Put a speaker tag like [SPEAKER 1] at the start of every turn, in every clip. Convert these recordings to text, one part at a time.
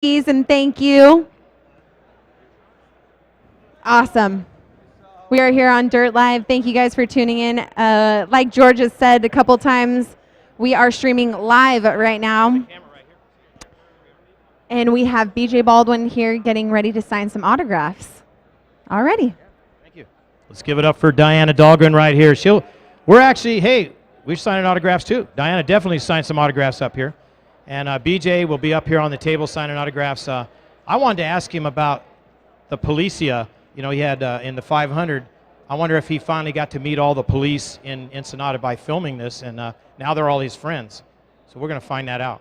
[SPEAKER 1] Please and thank you. Awesome. We are here on Dirt Live. Thank you guys for tuning in. Like George has said a couple times, we are streaming live right now. And we have BJ Baldwin here getting ready to sign some autographs. Alrighty.
[SPEAKER 2] Thank you. Let's give it up for Diana Dahlgren right here. We're signing autographs too. Diana definitely signed some autographs up here. And BJ will be up here on the table signing autographs. I wanted to ask him about the Policia. You know, he had in the 500. I wonder if he finally got to meet all the police in Ensenada by filming this, and now they're all his friends. So we're going to find that out.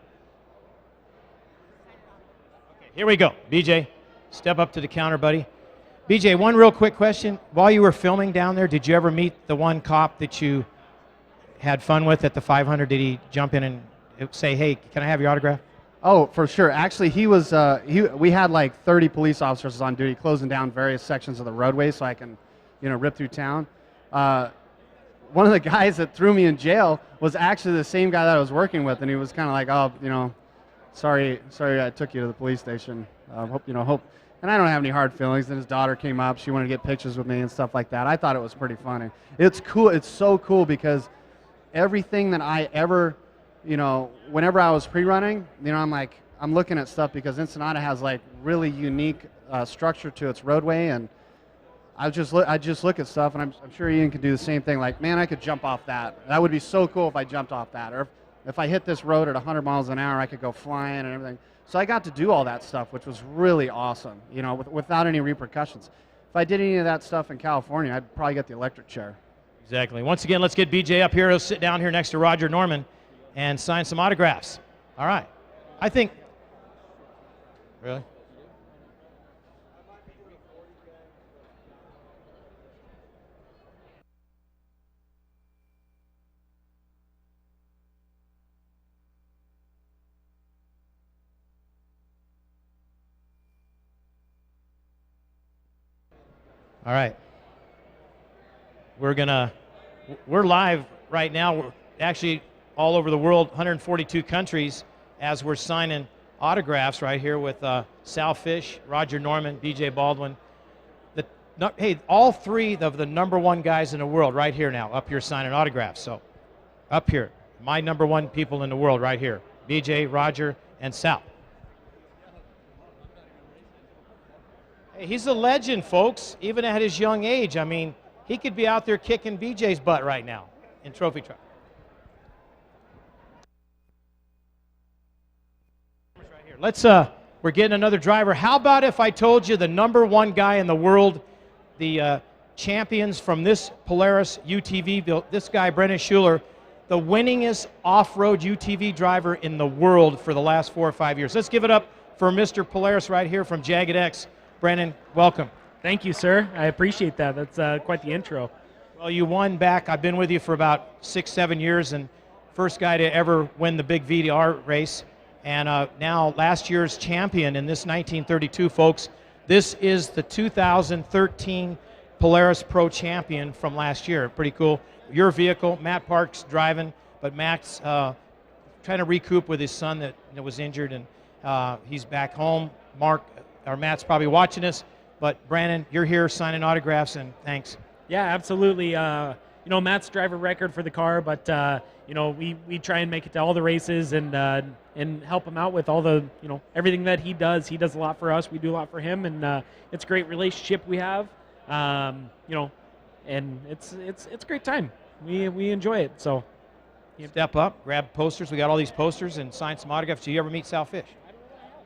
[SPEAKER 2] Okay, here we go. BJ, step up to the counter, buddy. BJ, one real quick question. While you were filming down there, did you ever meet the one cop that you had fun with at the 500? Did he jump in and say, hey, can I have your autograph?
[SPEAKER 3] Oh, for sure. Actually, he was. We had like 30 police officers on duty, closing down various sections of the roadway so I can, rip through town. One of the guys that threw me in jail was actually the same guy that I was working with, and he was kind of like, "Oh, sorry, I took you to the police station. Hope." And I don't have any hard feelings. And his daughter came up; she wanted to get pictures with me and stuff like that. I thought it was pretty funny. It's cool. It's so cool because everything that I ever whenever I was pre-running, I'm looking at stuff because Ensenada has like really unique structure to its roadway, and I just look at stuff, and I'm sure Ian could do the same thing. Like, man, I could jump off that. That would be so cool if I jumped off that, or if I hit this road at 100 miles an hour, I could go flying and everything. So I got to do all that stuff, which was really awesome. Without any repercussions. If I did any of that stuff in California, I'd probably get the electric chair.
[SPEAKER 2] Exactly. Once again, let's get BJ up here. He'll sit down here next to Roger Norman and sign some autographs. All right. I think. Really? All right. We're live right now. We're actually all over the world, 142 countries, as we're signing autographs right here with Sal Fish, Roger Norman, BJ Baldwin. Hey, all three of the #1 guys in the world right here now, up here signing autographs. So up here, my #1 people in the world right here, BJ, Roger, and Sal. Hey, he's a legend, folks, even at his young age. I mean, he could be out there kicking BJ's butt right now in trophy truck. We're getting another driver. How about if I told you the #1 guy in the world, the champions from this Polaris UTV, this guy, Brennan Schuler, the winningest off-road UTV driver in the world for the last 4 or 5 years. Let's give it up for Mr. Polaris right here from Jagged X. Brennan, welcome.
[SPEAKER 4] Thank you, sir. I appreciate that. That's quite the intro.
[SPEAKER 2] Well, you won back. I've been with you for about 6, 7 years, and first guy to ever win the big VDR race. And now last year's champion in this 1932, folks. This is the 2013 Polaris Pro Champion from last year. Pretty cool. Your vehicle, Matt Parks driving, but Matt's trying to recoup with his son that was injured, and he's back home. Matt's probably watching us, but Brandon, you're here signing autographs, and thanks.
[SPEAKER 4] Yeah, absolutely. Matt's driver record for the car, but we try and make it to all the races and help him out with all the everything that he does. He does a lot for us. We do a lot for him, and it's a great relationship we have. And it's a great time. We enjoy it. So
[SPEAKER 2] step up, grab posters. We got all these posters and sign some autographs. Do you ever meet Sal Fish?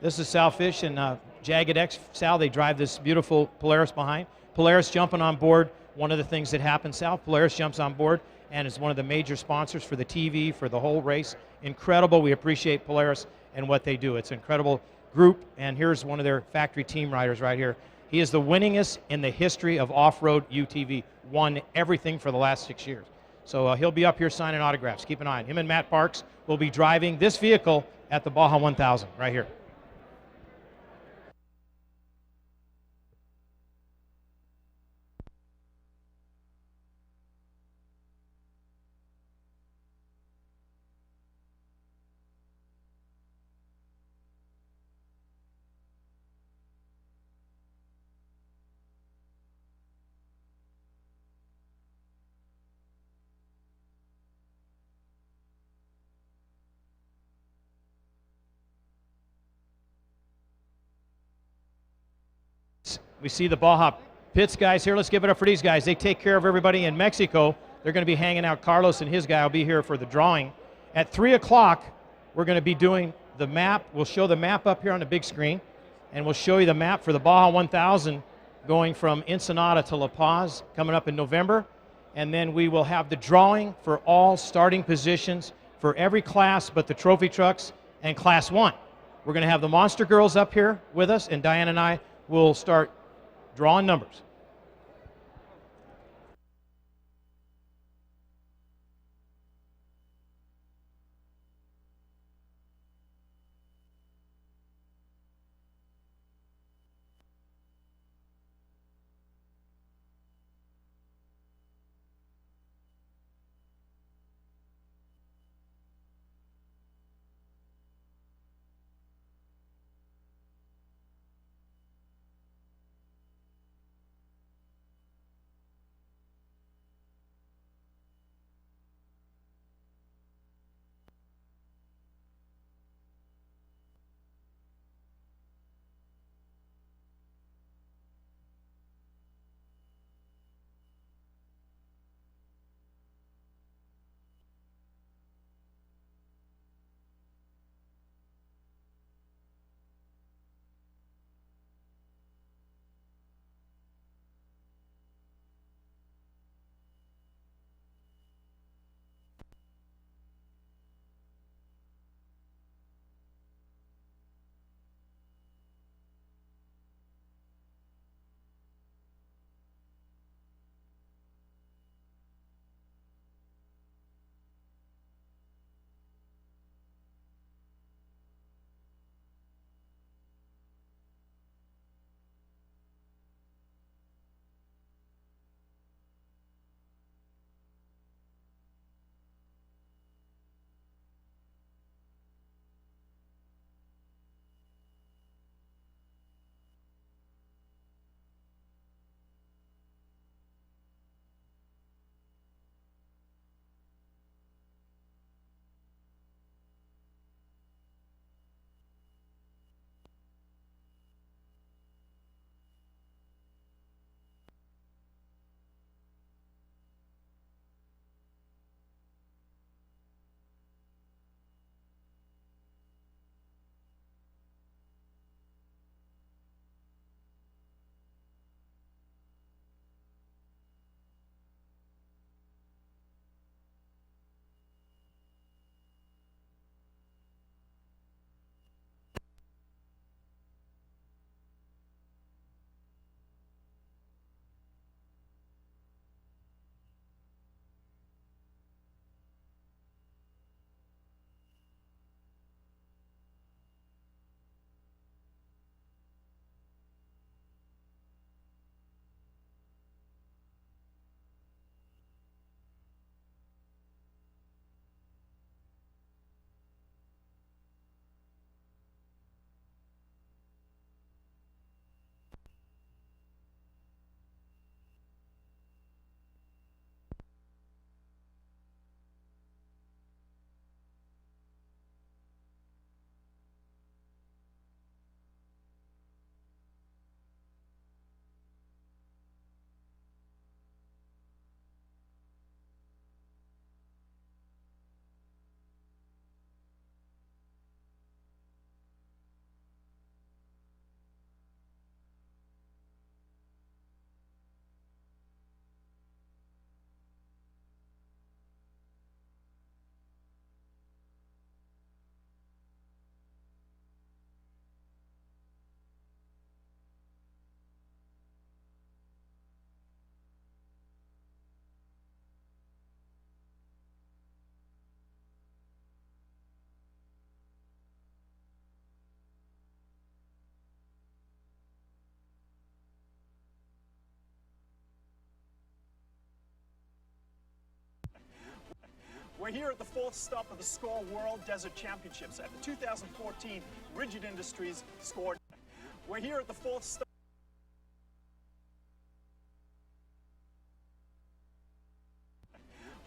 [SPEAKER 2] This is Sal Fish and Jagged X. Sal, they drive this beautiful Polaris behind. Polaris jumping on board. One of the things that happens, Sal, Polaris jumps on board and is one of the major sponsors for the TV, for the whole race. Incredible. We appreciate Polaris and what they do. It's an incredible group, and here's one of their factory team riders right here. He is the winningest in the history of off-road UTV. Won everything for the last 6 years. So he'll be up here signing autographs. Keep an eye on him. And Matt Parks will be driving this vehicle at the Baja 1000 right here. We see the Baja Pits guys here. Let's give it up for these guys. They take care of everybody in Mexico. They're going to be hanging out. Carlos and his guy will be here for the drawing. At 3 o'clock, we're going to be doing the map. We'll show the map up here on the big screen, and we'll show you the map for the Baja 1000 going from Ensenada to La Paz coming up in November. And then we will have the drawing for all starting positions for every class but the trophy trucks and Class 1. We're going to have the Monster Girls up here with us, and Diane and I will start drawing numbers.
[SPEAKER 5] We're here at the fourth stop of the SCORE World Desert Championships at the 2014 Rigid Industries SCORE. We're here at the fourth stop.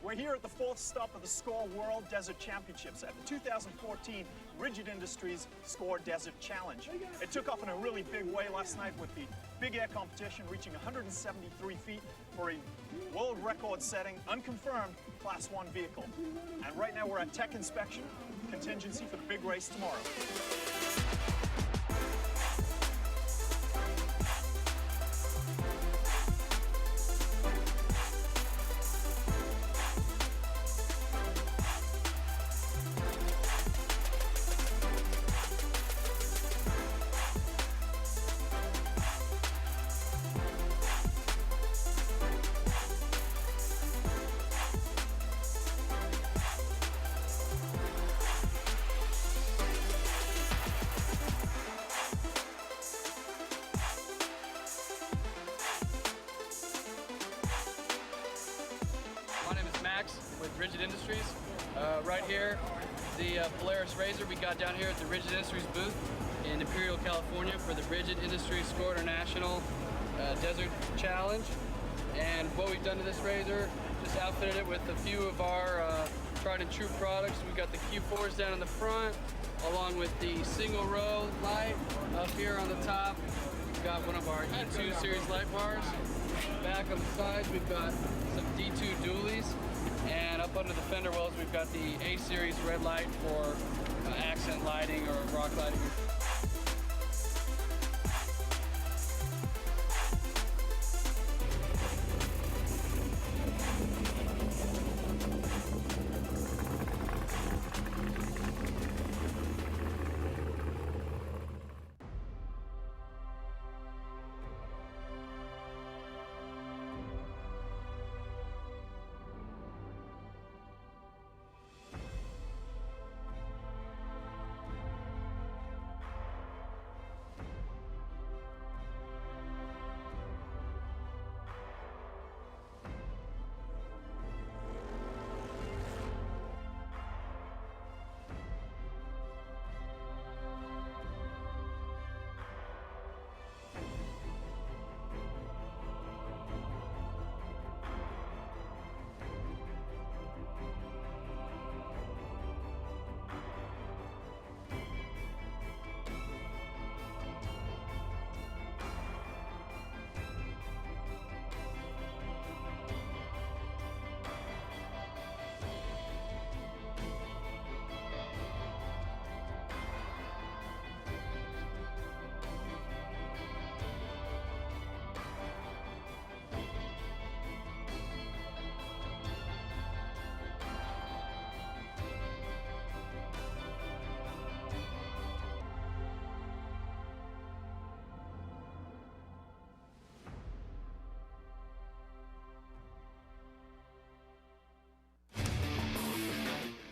[SPEAKER 5] We're here at the fourth stop of the SCORE World Desert Championships at the 2014 Rigid Industries SCORE Desert Challenge. It took off in a really big way last night with the big air competition reaching 173 feet for a world record-setting, unconfirmed Class 1 vehicle. And right now we're at tech inspection, contingency for the big race tomorrow.
[SPEAKER 6] My name is Max with Rigid Industries. Right here, the Polaris Razor we got down here at the Rigid Industries booth in Imperial, California for the Rigid Industries SCORE International Desert Challenge. And what we've done to this Razor, just outfitted it with a few of our tried and true products. We've got the Q4s down in the front, along with the single row light up here on the top. We've got one of our E2 series light bars. Back on the sides, we've got some D2 dualies, and up under the fender wells, we've got the A series red light for accent lighting or rock lighting.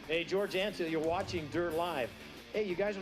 [SPEAKER 2] Hey, George Ansel, you're watching Dirt Live. Hey, you guys.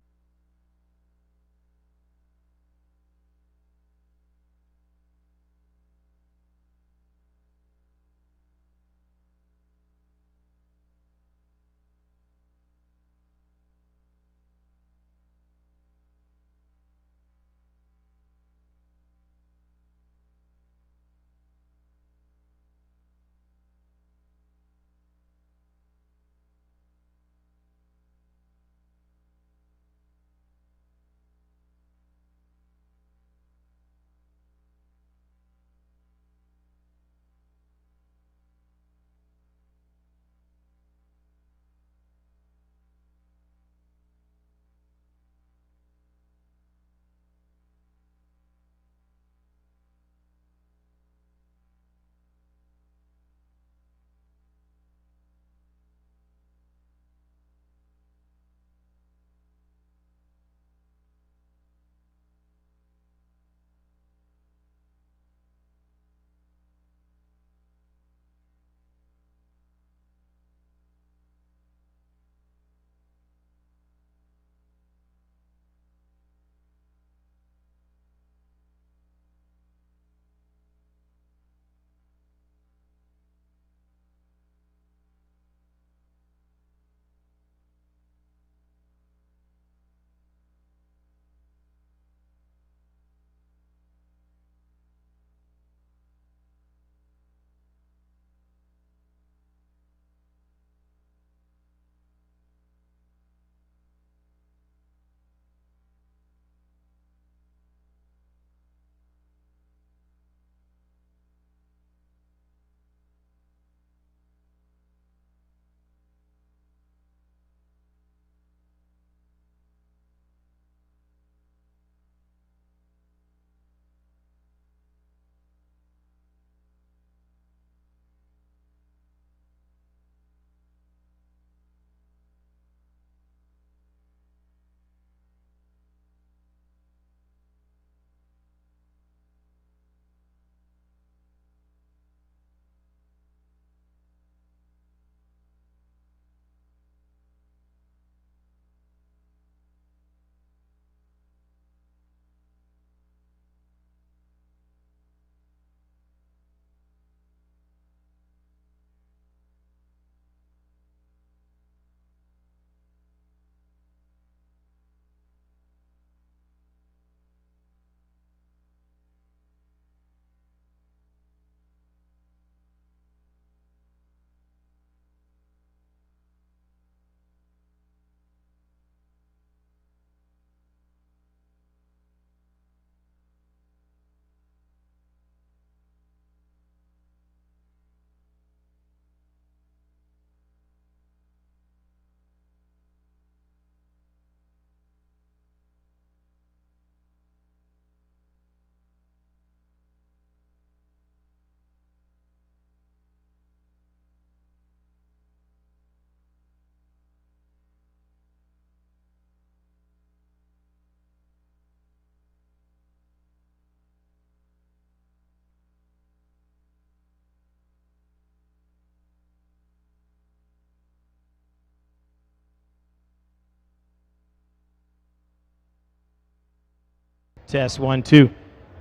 [SPEAKER 2] Test 1, 2.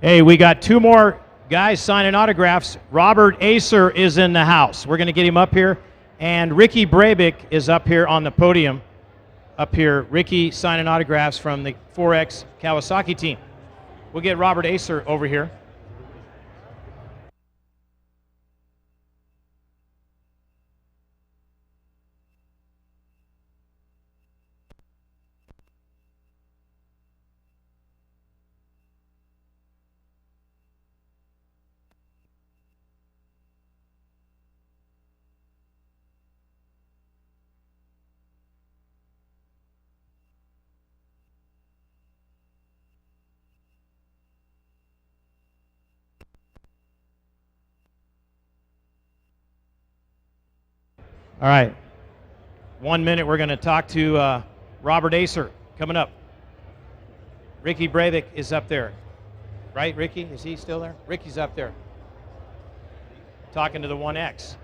[SPEAKER 2] Hey, we got 2 more guys signing autographs. Robert Acer is in the house. We're going to get him up here. And Ricky Brabick is up here on the podium. Up here, Ricky signing autographs from the 4X Kawasaki team. We'll get Robert Acer over here. All right. 1 minute, we're going to talk to Robert Acer coming up. Ricky Brabick is up there. Right, Ricky? Is he still there? Ricky's up there. Talking to the 1X.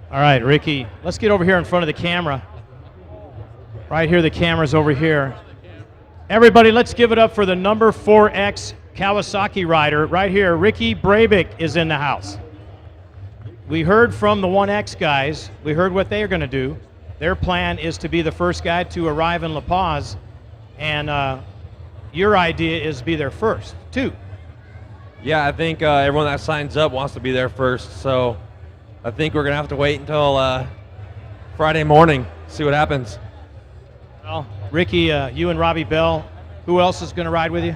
[SPEAKER 2] All right, Ricky, let's get over here in front of the camera. Right here, the camera's over here. Everybody, let's give it up for the number 4X Kawasaki rider. Right here, Ricky Brabick is in the house. We heard from the 1X guys. We heard what they are going to do. Their plan is to be the first guy to arrive in La Paz, and your idea is to be there first, too.
[SPEAKER 7] Yeah, I think everyone that signs up wants to be there first, so I think we're going to have to wait until Friday morning, see what happens.
[SPEAKER 2] Well, Ricky, you and Robbie Bell, who else is going to ride with you?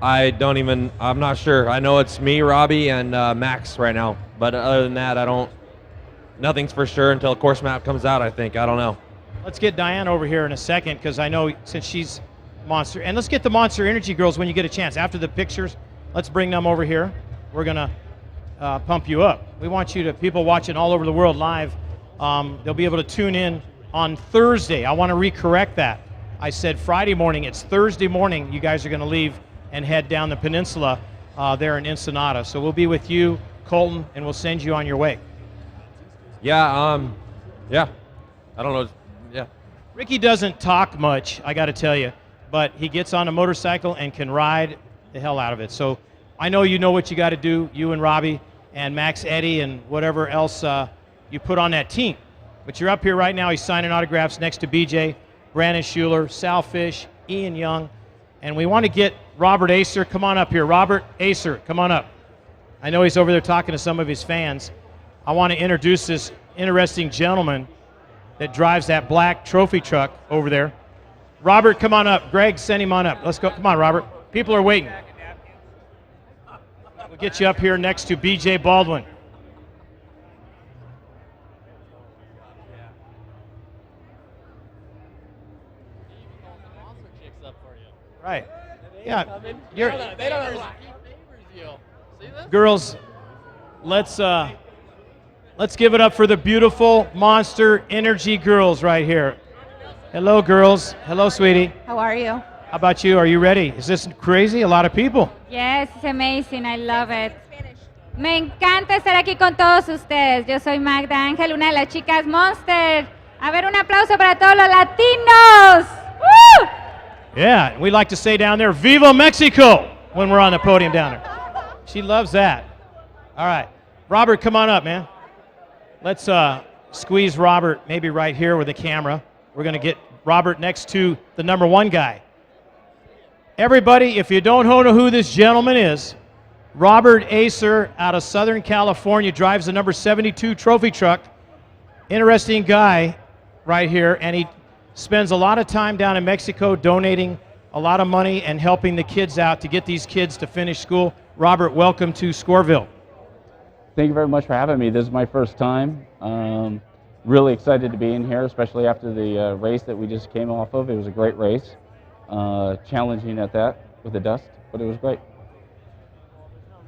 [SPEAKER 7] I'm not sure. I know it's me, Robbie, and Max right now, but other than that, nothing's for sure until course map comes out, I think. I don't know.
[SPEAKER 2] Let's get Diane over here in a second, because I know since she's Monster, and let's get the Monster Energy girls when you get a chance. After the pictures, let's bring them over here. We're going to pump you up. We want you to, people watching all over the world live, they'll be able to tune in on Thursday. I want to recorrect that. I said Friday morning. It's Thursday morning. You guys are going to leave and head down the peninsula there in Ensenada. So we'll be with you, Colton, and we'll send you on your way.
[SPEAKER 7] Yeah, yeah. I don't know. Yeah.
[SPEAKER 2] Ricky doesn't talk much, I got to tell you, but he gets on a motorcycle and can ride the hell out of it. So I know you know what you got to do, you and Robbie and Max Eddy and whatever else you put on that team. But you're up here right now. He's signing autographs next to BJ, Brandon Schuler, Sal Fish, Ian Young. And we want to get Robert Acer. Come on up here. Robert Acer, come on up. I know he's over there talking to some of his fans. I want to introduce this interesting gentleman that drives that black trophy truck over there. Robert, come on up. Greg, send him on up. Let's go. Come on, Robert. People are waiting. We'll get you up here next to BJ Baldwin. Right. Yeah. They don't know. Girls, let's give it up for the beautiful Monster Energy girls right here. Hello, girls. Hello, sweetie.
[SPEAKER 8] How are you?
[SPEAKER 2] How about you? Are you ready? Is this crazy? A lot of people.
[SPEAKER 8] Yes, it's amazing. I love it. Me encanta estar aquí con todos ustedes. Yo soy Magda Ángel, una de las chicas Monster. A ver, un aplauso para todos los latinos. ¡Woo!
[SPEAKER 2] Yeah, we like to say down there, Viva Mexico, when we're on the podium down there. She loves that. All right. Robert, come on up, man. Let's squeeze Robert maybe right here with the camera. We're going to get Robert next to the number 1 guy. Everybody, if you don't know who this gentleman is, Robert Acer out of Southern California drives the number 72 trophy truck. Interesting guy right here, and he spends a lot of time down in Mexico donating a lot of money and helping the kids out to get these kids to finish school. Robert, welcome to Scoreville.
[SPEAKER 9] Thank you very much for having me. This is my first time. Really excited to be in here, especially after the race that we just came off of. It was a great race. Challenging at that with the dust, but it was great.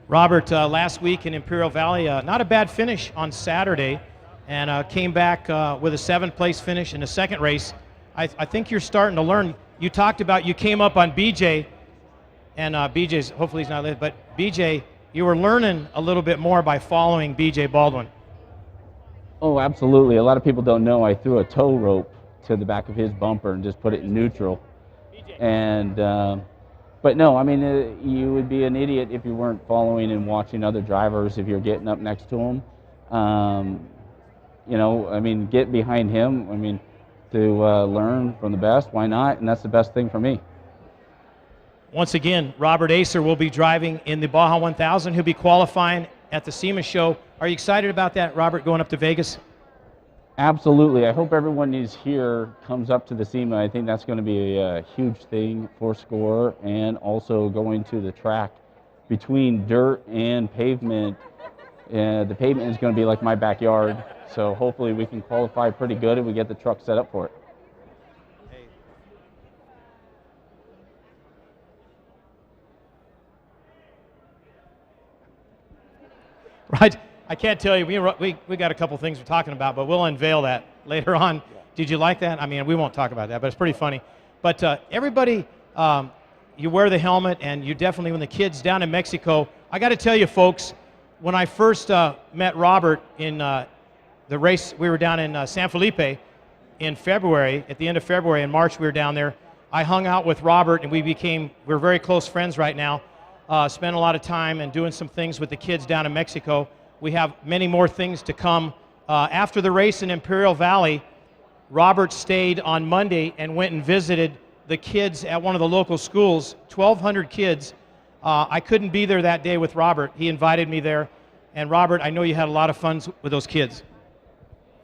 [SPEAKER 2] Robert, last week in Imperial Valley, not a bad finish on Saturday, and came back with a 7th place finish in the second race. I think you're starting to learn. You talked about you came up on BJ, and BJ's, hopefully he's not listening, but BJ, you were learning a little bit more by following BJ Baldwin.
[SPEAKER 9] Oh, absolutely. A lot of people don't know I threw a tow rope to the back of his bumper and just put it in neutral. And, but no, I mean, you would be an idiot if you weren't following and watching other drivers if you're getting up next to them. You know, I mean, get behind him. I mean, to learn from the best, why not? And that's the best thing for me.
[SPEAKER 2] Once again, Robert Acer will be driving in the Baja 1000. He'll be qualifying at the SEMA show. Are you excited about that, Robert, going up to Vegas?
[SPEAKER 9] Absolutely. I hope everyone who's here comes up to the SEMA. I think that's going to be a huge thing for SCORE, and also going to the track between dirt and pavement. The pavement is going to be like my backyard, so hopefully we can qualify pretty good and we get the truck set up for it.
[SPEAKER 2] Right. I can't tell you. We got a couple things we're talking about, but we'll unveil that later on. Yeah. Did you like that? I mean, we won't talk about that, but it's pretty funny. But everybody, you wear the helmet, and you definitely, when the kids down in Mexico, I got to tell you, folks, when I first met Robert in the race, we were down in San Felipe in February, at the end of February. In March, we were down there. I hung out with Robert, and we're very close friends right now. Spent a lot of time and doing some things with the kids down in Mexico. We have many more things to come. After the race in Imperial Valley, Robert stayed on Monday and went and visited the kids at one of the local schools, 1,200 kids. I couldn't be there that day with Robert. He invited me there. And Robert, I know you had a lot of fun with those kids.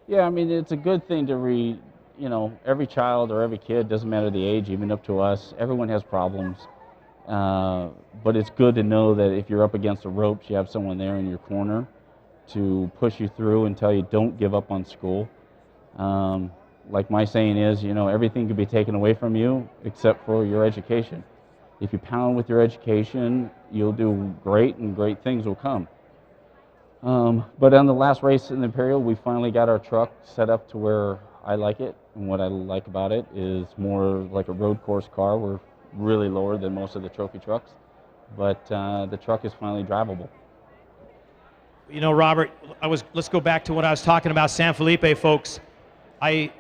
[SPEAKER 9] Yeah, I mean, it's a good thing to read. You know, every child or every kid, doesn't matter the age, even up to us, everyone has problems. But it's good to know that if you're up against the ropes, you have someone there in your corner to push you through and tell you don't give up on school. Like my saying is, you know, everything can be taken away from you except for your education. If you pound with your education, you'll do great, and great things will come. But on the last race in the Imperial, we finally got our truck set up to where I like it. And what I like about it is more like a road course car. We're really lower than most of the trophy trucks, but the truck is finally drivable.
[SPEAKER 2] You know, Robert, let's go back to what I was talking about, San Felipe, folks. I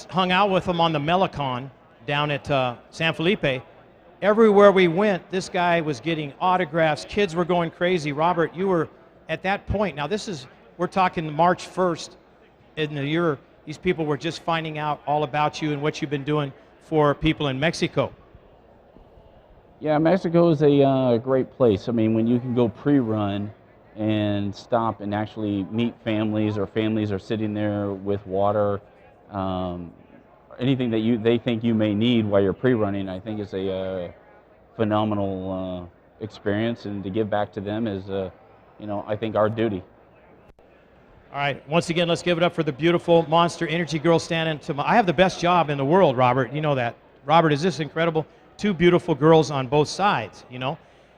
[SPEAKER 2] hung out with him on the Melicon down at San Felipe. Everywhere we went, this guy was getting autographs. Kids were going crazy. Robert, you were at that point. Now, we're talking March 1st in the year. These people were just finding out all about you and what you've been doing for people in Mexico.
[SPEAKER 9] Yeah, Mexico is a great place. I mean, when you can go pre-run and stop and actually meet families, or families are sitting there with water, anything that they think you may need while you're pre-running, I think is a phenomenal experience, and to give back to them is, you know, I think our duty.
[SPEAKER 2] All right, once again, let's give it up for the beautiful Monster Energy girls standing to my. I have the best job in the world, Robert. You know that. Robert, is this incredible? Two beautiful girls on both sides, you know.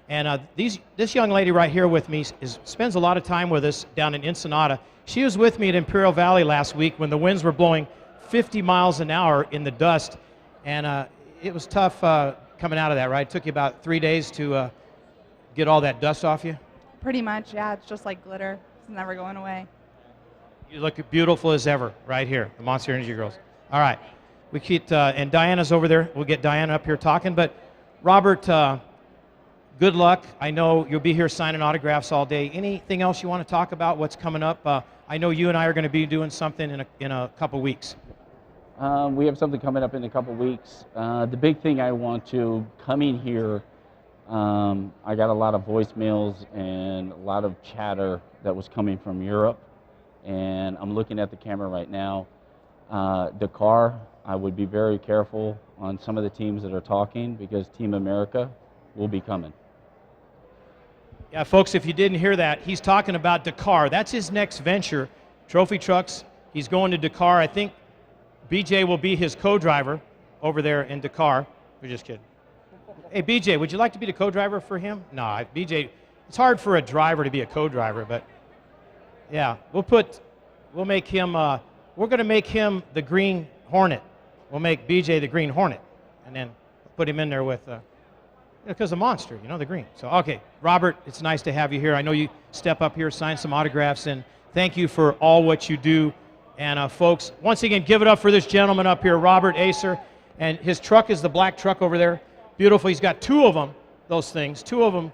[SPEAKER 2] And this young lady right here with me spends a lot of time with us down in Ensenada. She was with me at Imperial Valley last week when the winds were blowing 50 miles an hour in the dust. And it was tough coming out of that, right? It took you about 3 days to get all that dust off you?
[SPEAKER 10] Pretty much, yeah. It's just like glitter. It's never going away.
[SPEAKER 2] You look beautiful as ever right here, the Monster Energy girls. All right. We keep, and Diana's over there. We'll get Diana up here talking. But Robert, good luck. I know you'll be here signing autographs all day. Anything else you want to talk about? What's coming up? I know you and I are going to be doing something in a couple weeks.
[SPEAKER 9] We have something coming up in a couple weeks. The big thing I want to coming here, I got a lot of voicemails and a lot of chatter that was coming from Europe. And I'm looking at the camera right now. Dakar, I would be very careful on some of the teams that are talking, because Team America will be coming.
[SPEAKER 2] Yeah, folks, if you didn't hear that, he's talking about Dakar. That's his next venture, Trophy Trucks. He's going to Dakar. I think BJ will be his co-driver over there in Dakar. We're just kidding. Hey, BJ, would you like to be the co-driver for him? No, BJ, it's hard for a driver to be a co-driver, but yeah, we'll make him, we're going to make him the Green Hornet. we'll make BJ the Green Hornet, and then put him in there with, because the monster, the green. So, okay, Robert, it's nice to have you here. I know you step up here, sign some autographs, and thank you for all what you do. And folks, once again, give it up for this gentleman up here, Robert Acer. And his truck is the black truck over there. Beautiful. He's got 2 of them, those things, 2 of them,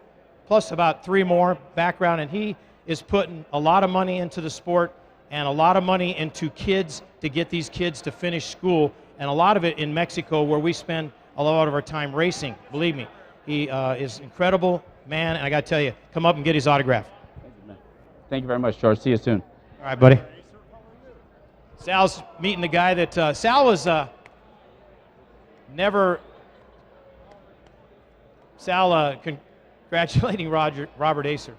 [SPEAKER 2] plus about 3 more background. And he is putting a lot of money into the sport and a lot of money into kids to get these kids to finish school. And a lot of it in Mexico, where we spend a lot of our time racing. Believe me, he is incredible man. And I got to tell you, come up and get his autograph.
[SPEAKER 9] Thank you, man. Thank you very much, George. See you soon.
[SPEAKER 2] All right, buddy. Sal's meeting the guy that Sal was congratulating Robert Acer.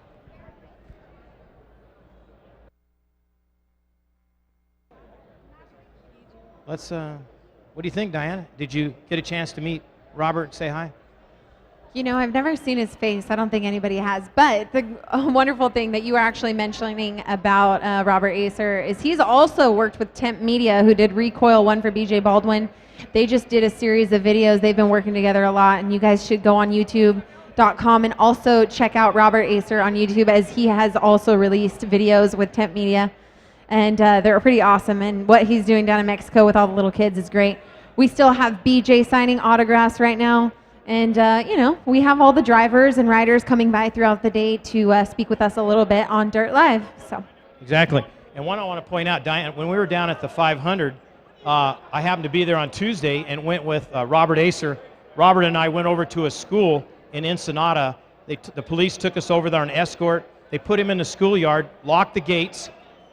[SPEAKER 2] Let's what do you think, Diana? Did you get a chance to meet Robert and say hi?
[SPEAKER 1] I've never seen his face. I don't think anybody has. But the wonderful thing that you were actually mentioning about Robert Acer is he's also worked with Temp Media, who did Recoil 1 for BJ Baldwin. They just did a series of videos. They've been working together a lot, and you guys should go on YouTube.com and also check out Robert Acer on YouTube, as he has also released videos with Temp Media. And they're pretty awesome. And what he's doing down in Mexico with all the little kids is great. We still have BJ signing autographs right now. And, we have all the drivers and riders coming by throughout the day to speak with us a little bit on Dirt Live. So
[SPEAKER 2] Exactly. And one I want to point out, Diane, when we were down at the 500, I happened to be there on Tuesday and went with Robert Acer. Robert and I went over to a school in Ensenada. The police took us over there on escort. They put him in the schoolyard, locked the gates,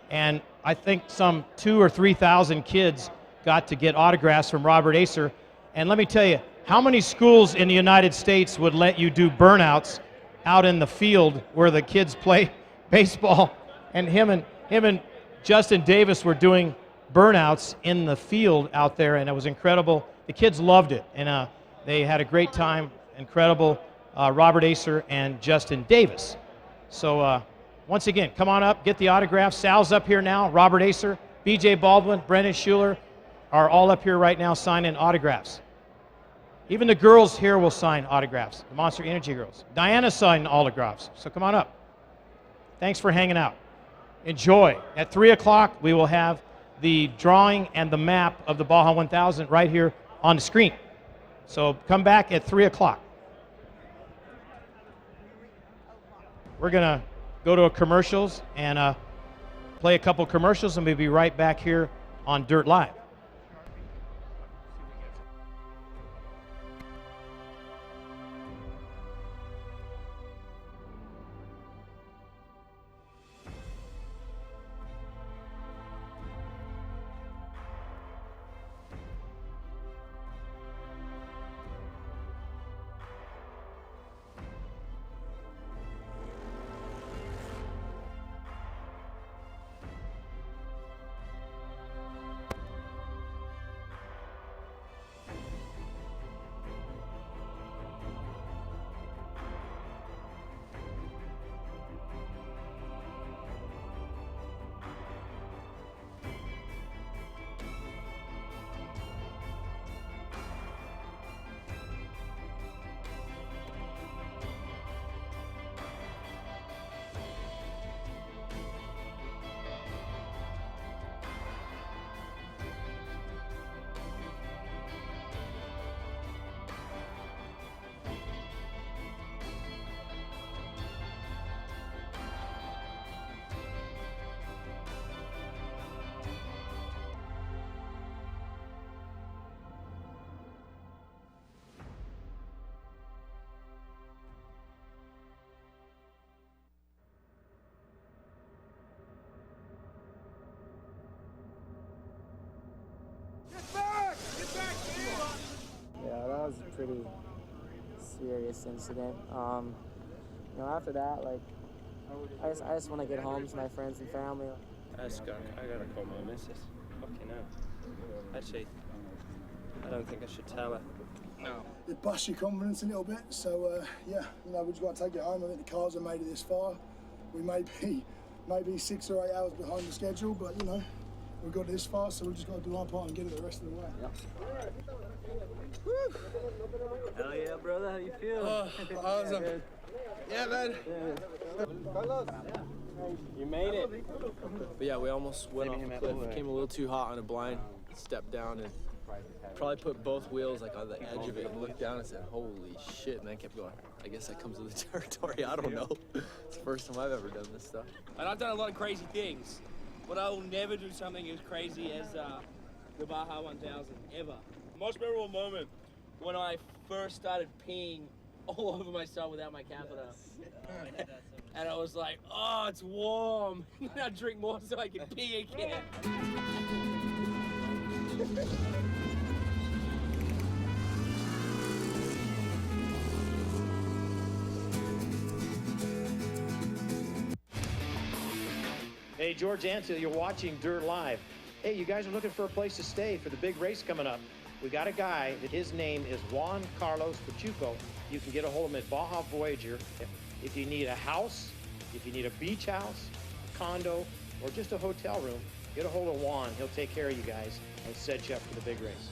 [SPEAKER 2] and I think some 2,000 or 3,000 kids got to get autographs from Robert Acer. And let me tell you, how many schools in the United States would let you do burnouts out in the field where the kids play baseball? And him and Justin Davis were doing burnouts in the field out there, and it was incredible. The kids loved it, and they had a great time. Incredible, Robert Acer and Justin Davis. So once again, come on up, get the autograph. Sal's up here now. Robert Acer, BJ Baldwin, Brendan Schuler are all up here right now signing autographs. Even the girls here will sign autographs, the Monster Energy girls. Diana's signing autographs, so come on up. Thanks for hanging out. Enjoy. At 3 o'clock, we will have the drawing and the map of the Baja 1000 right here on the screen. So come back at 3 o'clock. We're going to go to commercials and play a couple commercials, and we'll be right back here on Dirt Live.
[SPEAKER 11] was a pretty serious incident. After that, I just want to get home to my friends and family.
[SPEAKER 12] I gotta call my missus. Fucking hell. Actually, I don't think I should tell her. No.
[SPEAKER 13] It busts your confidence a little bit, so yeah, we just got to take it home. I think the cars have made it this far. We may be maybe 6 or 8 hours behind the schedule, but we've got this far, so we've just got to do our part and get it the rest of the way.
[SPEAKER 14] Hell yeah, brother. How you feel?
[SPEAKER 15] Oh, awesome. Yeah, man.
[SPEAKER 14] You made it. But yeah, we almost went off the cliff. Came a little too hot on a blind. Stepped down and probably put both wheels like on the edge of it and looked down and said, holy shit, and then kept going. I guess that comes with the territory. I don't know. It's the first time I've ever done this stuff.
[SPEAKER 16] And I've done a lot of crazy things, but I will never do something as crazy as the Baja 1000, ever. Most memorable moment when I first started peeing all over myself without my catheter. And I was like, oh, it's warm. Now drink more so I can pee again.
[SPEAKER 2] Hey, George Antil, you're watching Dirt Live. Hey, you guys are looking for a place to stay for the big race coming up. We got a guy that his name is Juan Carlos Pachuco. You can get a hold of him at Baja Voyager. If you need a house, if you need a beach house, a condo, or just a hotel room, get a hold of Juan. He'll take care of you guys and set you up for the big race.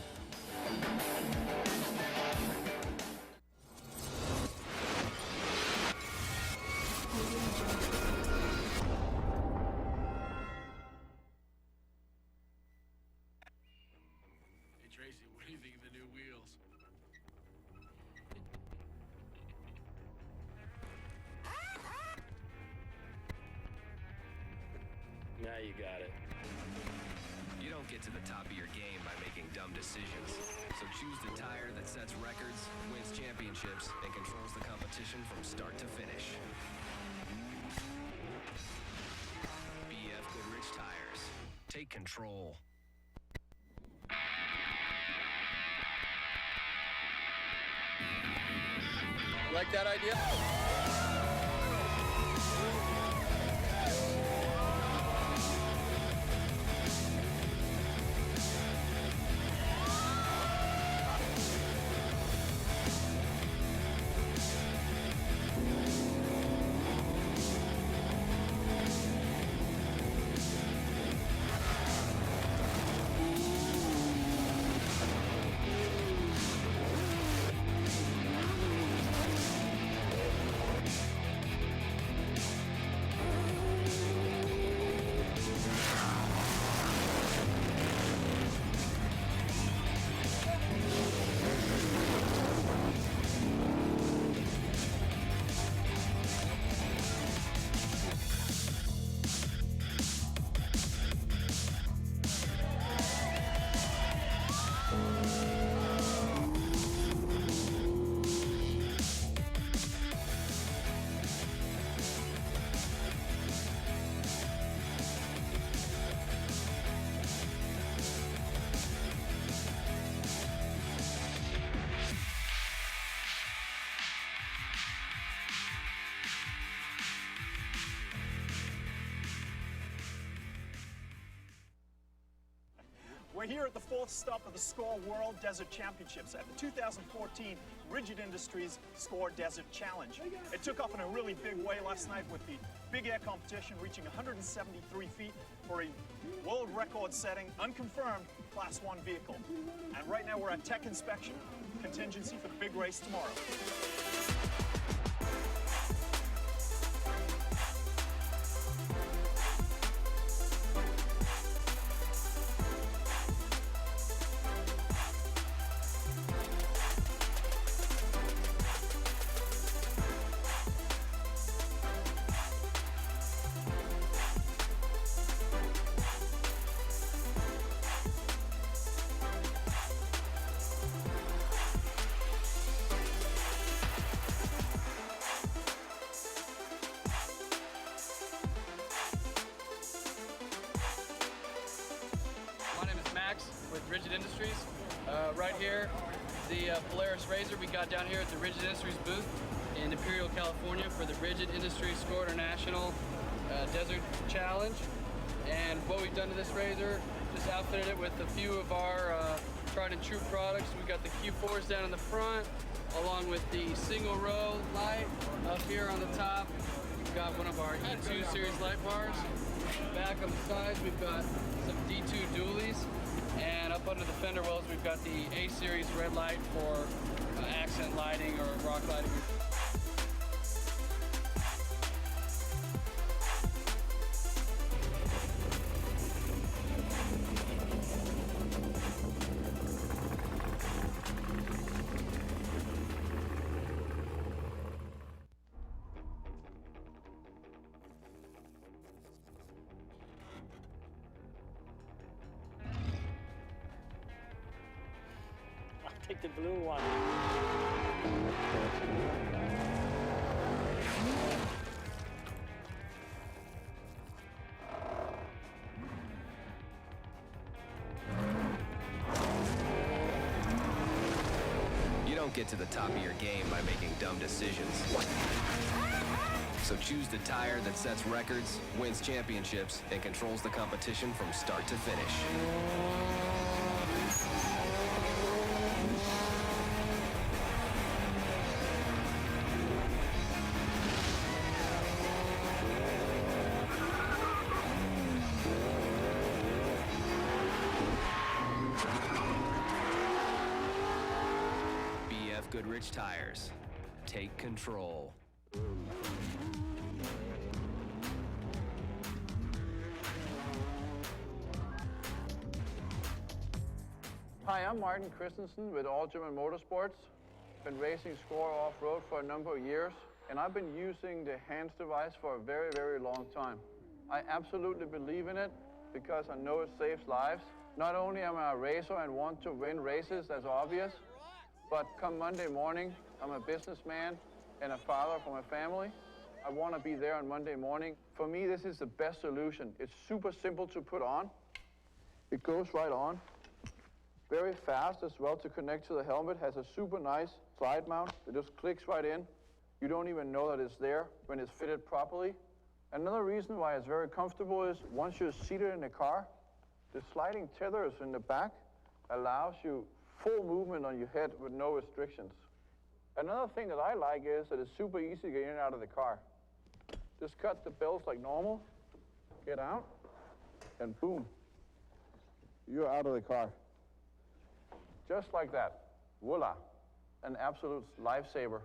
[SPEAKER 17] Hey Tracy, what do you think of the new wheels?
[SPEAKER 18] Now you got it.
[SPEAKER 19] You don't get to the top of your game by making dumb decisions. So choose the tire that sets records, wins championships, and controls the competition from start to finish. BF Goodrich Tires. Take control.
[SPEAKER 15] Like that idea?
[SPEAKER 5] We're here at the fourth stop of the SCORE World Desert Championships at the 2014 Rigid Industries SCORE Desert Challenge. It took off in a really big way last night with the big air competition reaching 173 feet for a world record-setting, unconfirmed Class 1 vehicle. And right now we're at tech inspection, contingency for the big race tomorrow.
[SPEAKER 6] With Rigid Industries. Right here, the Polaris Razor we got down here at the Rigid Industries booth in Imperial, California for the Rigid Industries SCORE International Desert Challenge. And what we've done to this Razor, just outfitted it with a few of our tried and true products. We got the Q4s down in the front, along with the single row light up here on the top. We've got one of our E2 series light bars. Back on the sides, we've got some D2 dualies, and up under the fender wells, we've got the A-Series red light for accent lighting or rock lighting.
[SPEAKER 16] I'll take the blue one.
[SPEAKER 19] You don't get to the top of your game by making dumb decisions. So choose the tire that sets records, wins championships, and controls the competition from start to finish. BF Goodrich Tires. Take control.
[SPEAKER 20] Hi, I'm Martin Christensen with All German Motorsports. Been racing Score off-road for a number of years, and I've been using the hands device for a very, very long time. I absolutely believe in it because I know it saves lives. Not only am I a racer and want to win races, that's obvious, but come Monday morning, I'm a businessman and a father from a family. I want to be there on Monday morning. For me, this is the best solution. It's super simple to put on. It goes right on. Very fast as well to connect to the helmet. Has a super nice slide mount. It just clicks right in. You don't even know that it's there when it's fitted properly. Another reason why it's very comfortable is once you're seated in the car, the sliding tethers in the back allows you full movement on your head with no restrictions. Another thing that I like is that it's super easy to get in and out of the car. Just cut the belts like normal, get out, and boom, you're out of the car. Just like that, voila, an absolute lifesaver.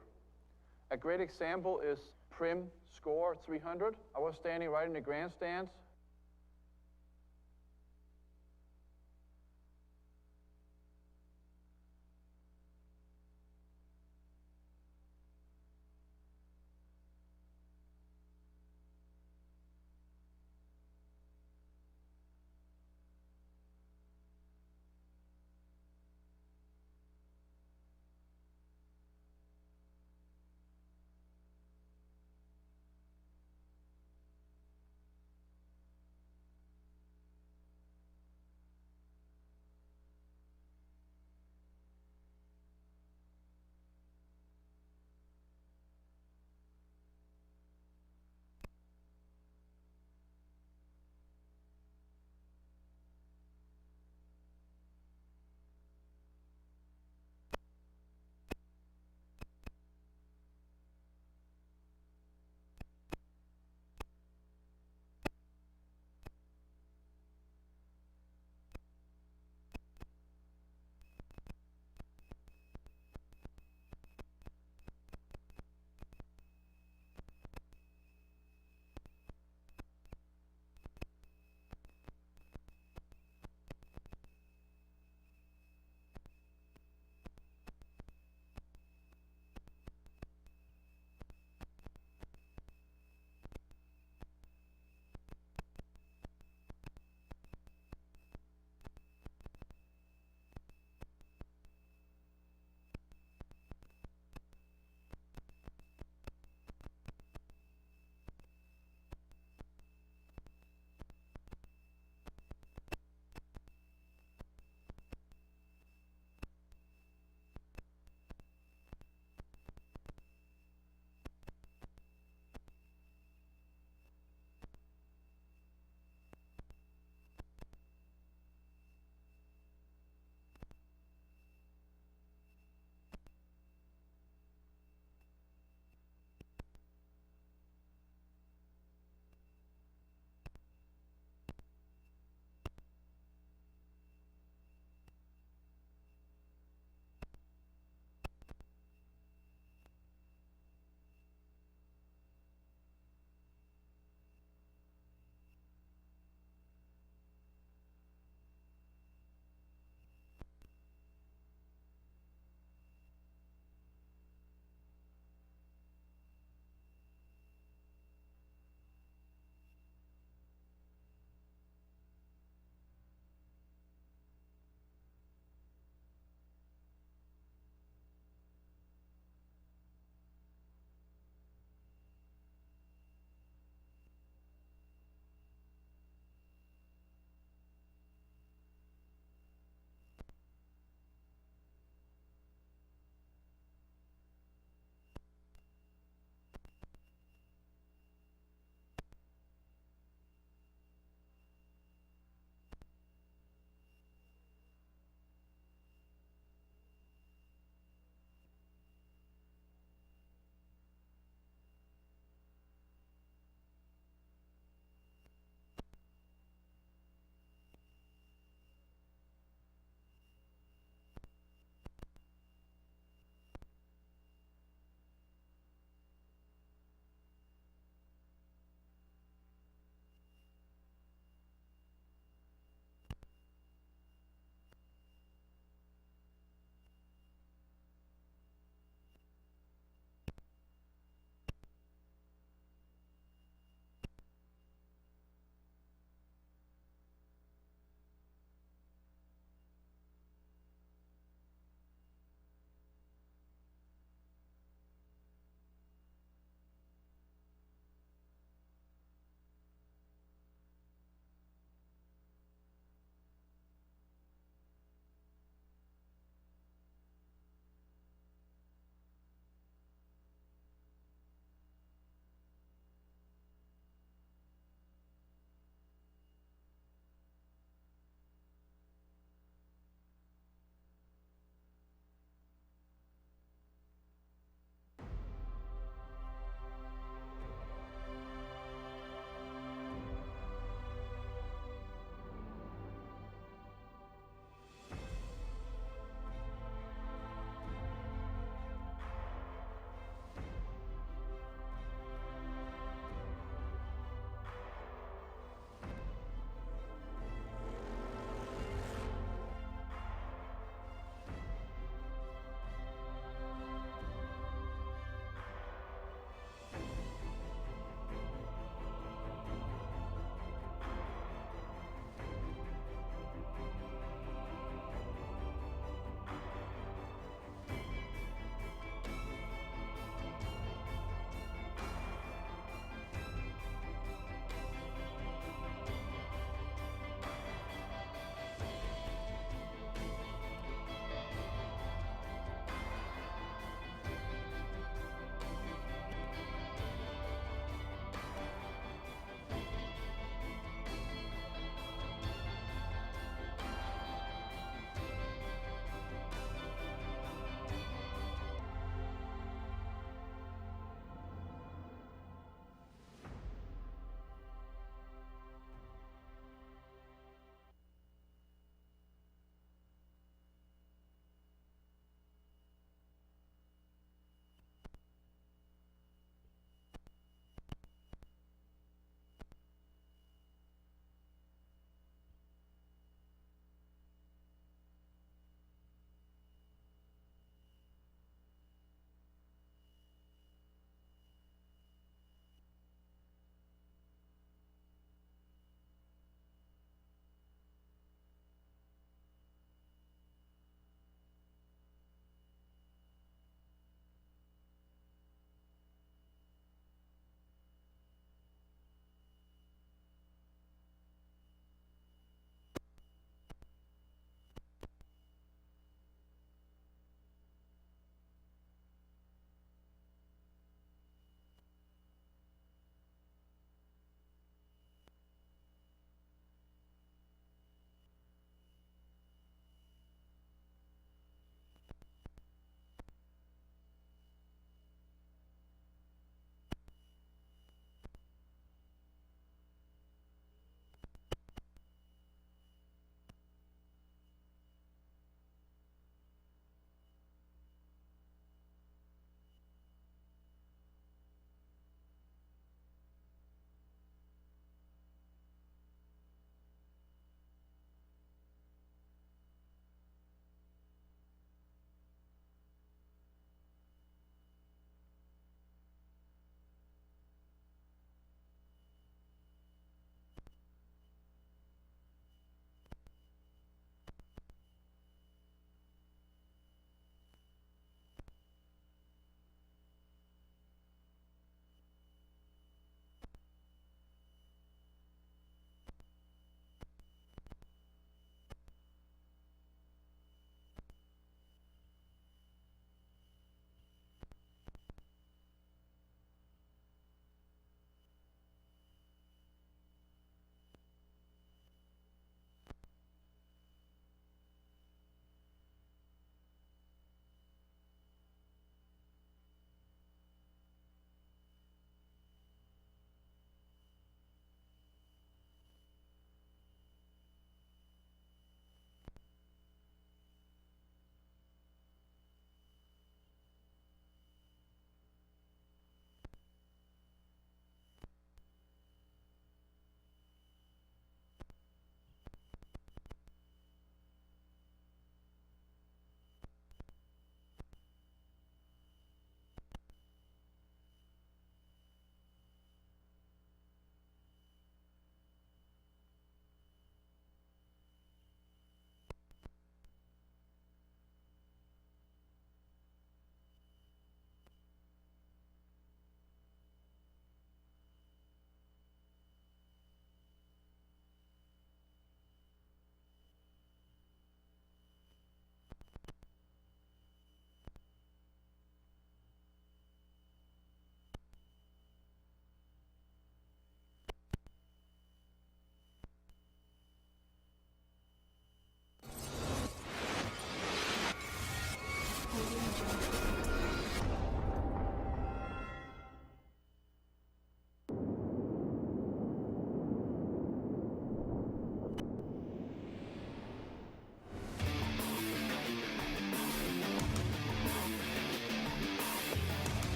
[SPEAKER 20] A great example is Prim Score 300. I was standing right in the grandstands.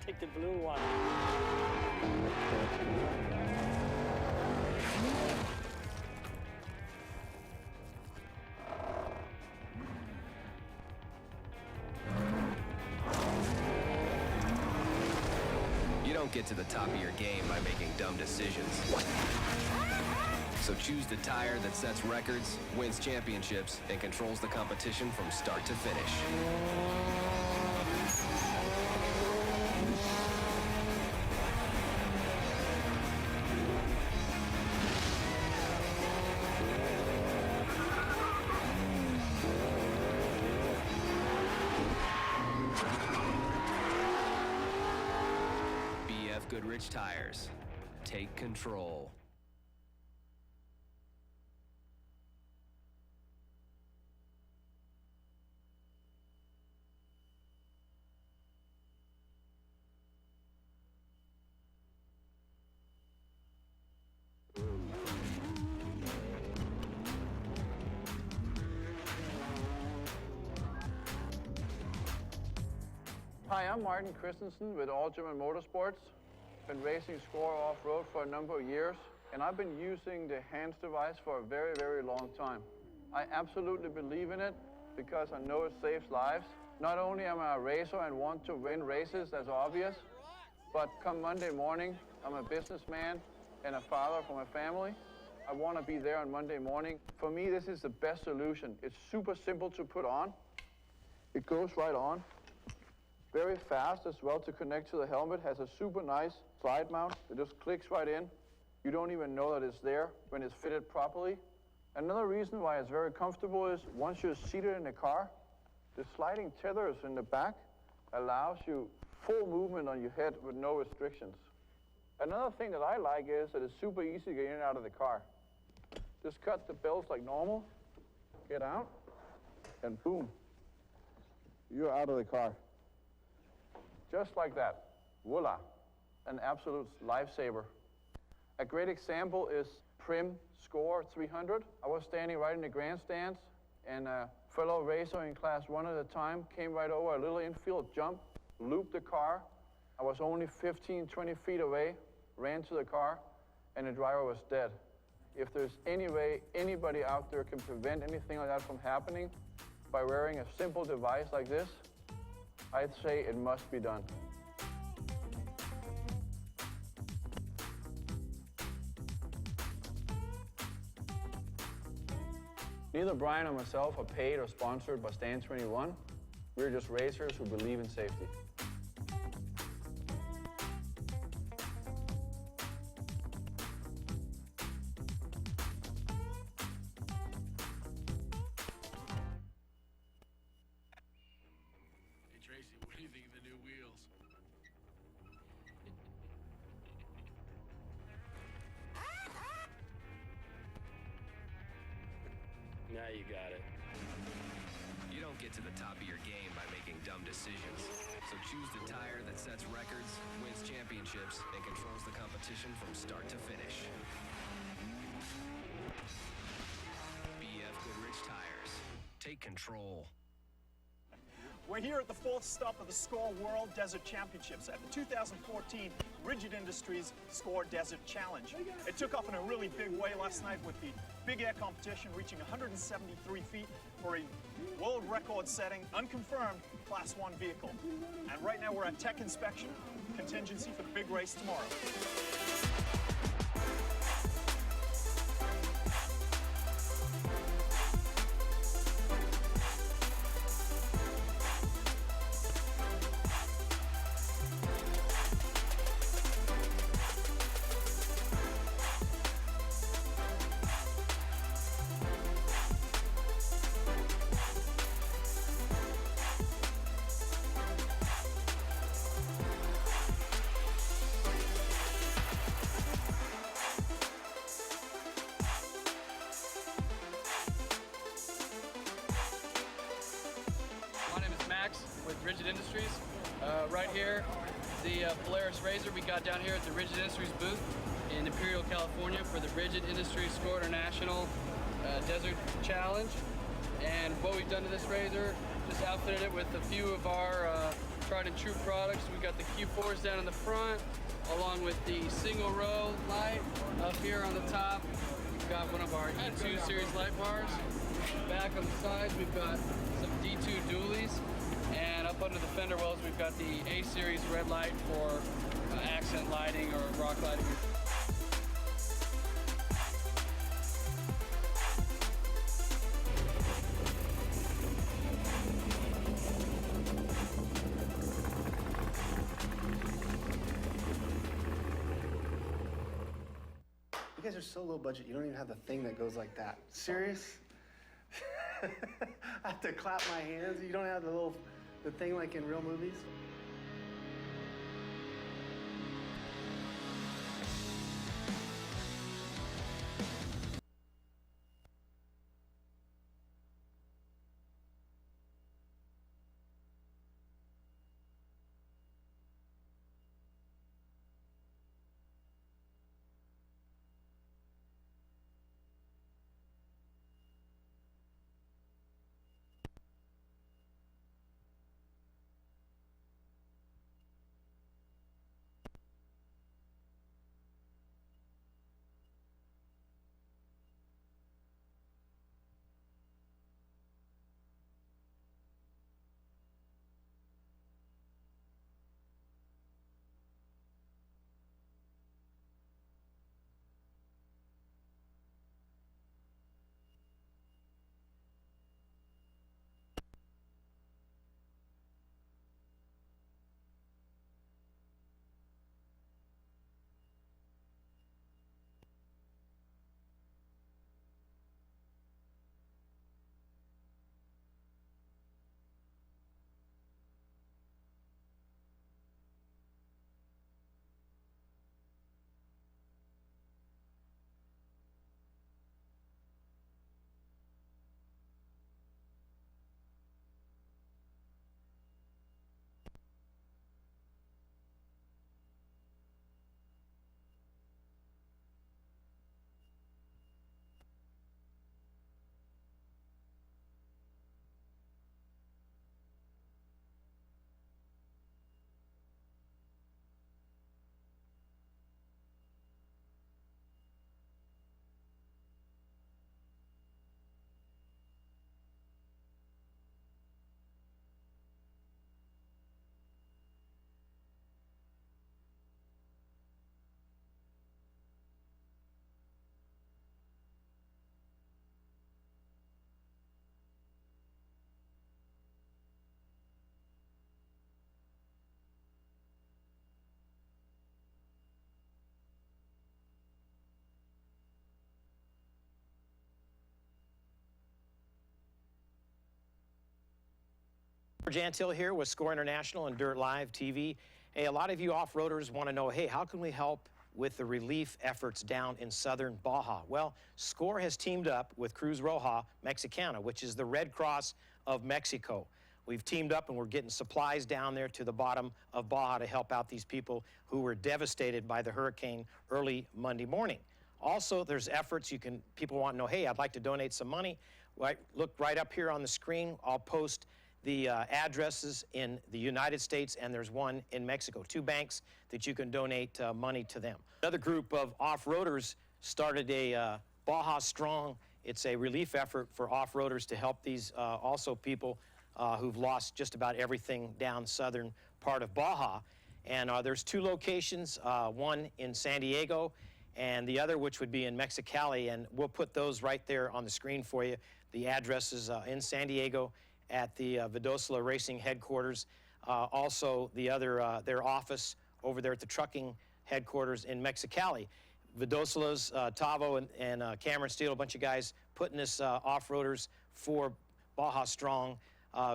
[SPEAKER 16] take the blue one.
[SPEAKER 19] You don't get to the top of your game by making dumb decisions. So choose the tire that sets records, wins championships, and controls the competition from start to finish. BF Goodrich Tires. Take control.
[SPEAKER 20] Hi, I'm Martin Christensen with All German Motorsports. Been racing Score off-road for a number of years, and I've been using the HANDS device for a very, very long time. I absolutely believe in it because I know it saves lives. Not only am I a racer and want to win races, that's obvious, but come Monday morning, I'm a businessman and a father for my family. I want to be there on Monday morning. For me, this is the best solution. It's super simple to put on. It goes right on. Very fast as well to connect to the helmet. Has a super nice slide mount. It just clicks right in. You don't even know that it's there when it's fitted properly. Another reason why it's very comfortable is once you're seated in the car, the sliding tethers in the back allows you full movement on your head with no restrictions. Another thing that I like is that it's super easy to get in and out of the car. Just cut the belts like normal, get out, and boom, you're out of the car. Just like that, voila, an absolute lifesaver. A great example is Prim Score 300. I was standing right in the grandstands, and a fellow racer in class 1 at the time came right over a little infield jump, looped the car. I was only 15, 20 feet away, ran to the car, and the driver was dead. If there's any way anybody out there can prevent anything like that from happening by wearing a simple device like this, I'd say it must be done. Neither Brian or myself are paid or sponsored by Stand 21. We're just racers who believe in safety.
[SPEAKER 17] Hey Tracy, what do you think of the new wheels?
[SPEAKER 18] Now you got it.
[SPEAKER 19] You don't get to the top of your game by making dumb decisions. So choose the tire that sets records, wins championships, and controls the competition from start to finish. BF Goodrich Tires. Take control.
[SPEAKER 5] We're here at the fourth stop of the SCORE World Desert Championships at the 2014 Rigid Industries SCORE Desert Challenge. It took off in a really big way last night with the big air competition reaching 173 feet for a world record-setting, unconfirmed Class 1 vehicle. And right now we're at tech inspection, contingency for the big race tomorrow.
[SPEAKER 6] With Rigid Industries. Right here, the Polaris Razor we got down here at the Rigid Industries booth in Imperial, California for the Rigid Industries SCORE International Desert Challenge. And what we've done to this Razor, just outfitted it with a few of our tried and true products. We got the Q4s down in the front, along with the single row light up here on the top. We've got one of our E2 series light bars. Back on the sides, we've got some D2 dualies. And up under the fender wells, we've got the A series red light for accent lighting or rock lighting.
[SPEAKER 3] You guys are so low budget, you don't even have the thing that goes like that. Serious? I have to clap my hands. You don't have the thing like in real movies?
[SPEAKER 21] Jantil here with Score International and Dirt Live TV. Hey, a lot of you off-roaders want to know, hey, how can we help with the relief efforts down in southern Baja? Well, Score has teamed up with Cruz Roja Mexicana, which is the Red Cross of Mexico. We've teamed up and we're getting supplies down there to the bottom of Baja to help out these people who were devastated by the hurricane early Monday morning. Also, there's efforts people want to know, hey, I'd like to donate some money. Right, look right up here on the screen. I'll post the addresses in the United States, and there's one in Mexico. 2 banks that you can donate money to them. Another group of off-roaders started a Baja Strong. It's a relief effort for off-roaders to help these also people who've lost just about everything down southern part of Baja. And there's 2 locations, one in San Diego and the other which would be in Mexicali, and we'll put those right there on the screen for you. The addresses in San Diego at the Vidosla Racing headquarters. Also, the other, their office over there at the trucking headquarters in Mexicali. Vidosla's, Tavo and Cameron Steele, a bunch of guys putting this off-roaders for Baja Strong.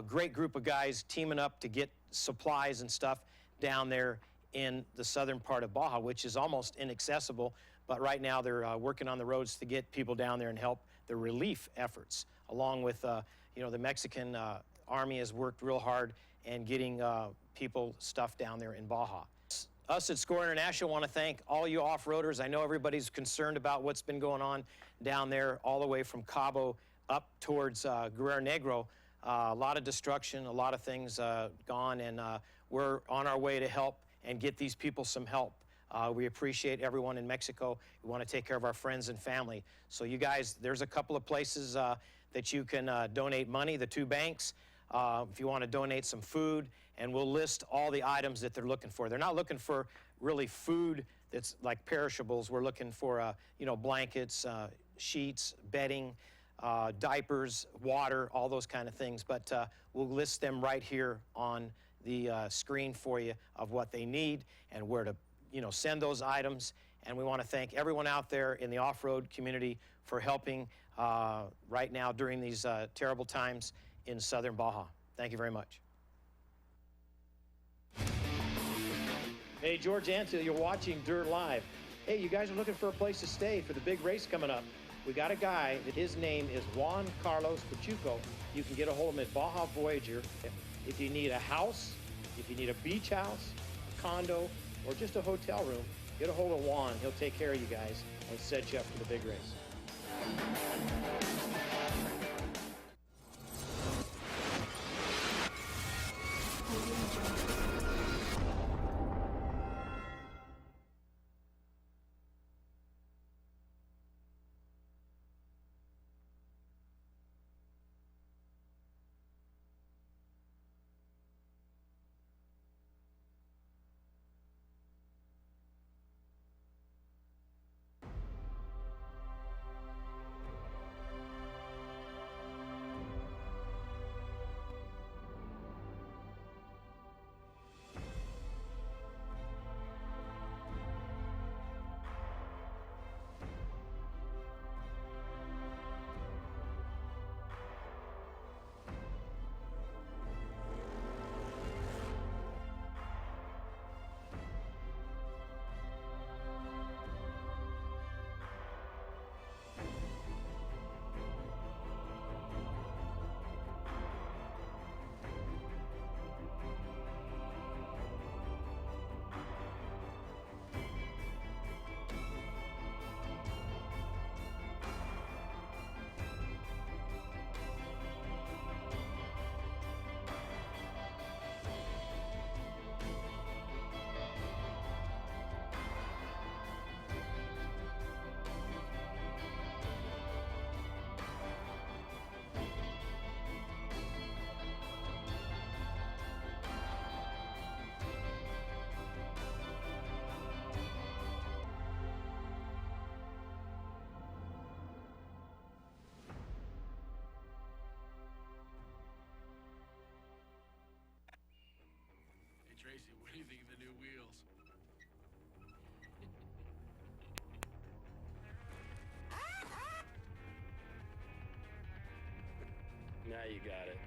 [SPEAKER 21] Great group of guys teaming up to get supplies and stuff down there in the southern part of Baja, which is almost inaccessible. But right now they're working on the roads to get people down there and help the relief efforts, along with you know, the Mexican Army has worked real hard and getting people stuff down there in Baja. Us at Score International want to thank all you off-roaders. I know everybody's concerned about what's been going on down there all the way from Cabo up towards Guerrero Negro. A lot of destruction, a lot of things gone, and we're on our way to help and get these people some help. We appreciate everyone in Mexico. We want to take care of our friends and family. So you guys, there's a couple of places that you can donate money, the 2 banks, if you want to donate some food, and we'll list all the items that they're looking for. They're not looking for really food that's like perishables. We're looking for, blankets, sheets, bedding, diapers, water, all those kind of things. But we'll list them right here on the screen for you of what they need and where to, send those items. And we want to thank everyone out there in the off-road community for helping right now during these terrible times in southern Baja. Thank you very much. Hey, George Antil, you're watching Dirt Live. Hey, you guys are looking for a place to stay for the big race coming up. We got a guy that his name is Juan Carlos Pachuco. You can get a hold of him at Baja Voyager. If you need a house, if you need a beach house, a condo, or just a hotel room, get a hold of Juan. He'll take care of you guys and set you up for the big race.
[SPEAKER 17] Tracy, what do you think of the new wheels?
[SPEAKER 18] Now you got it.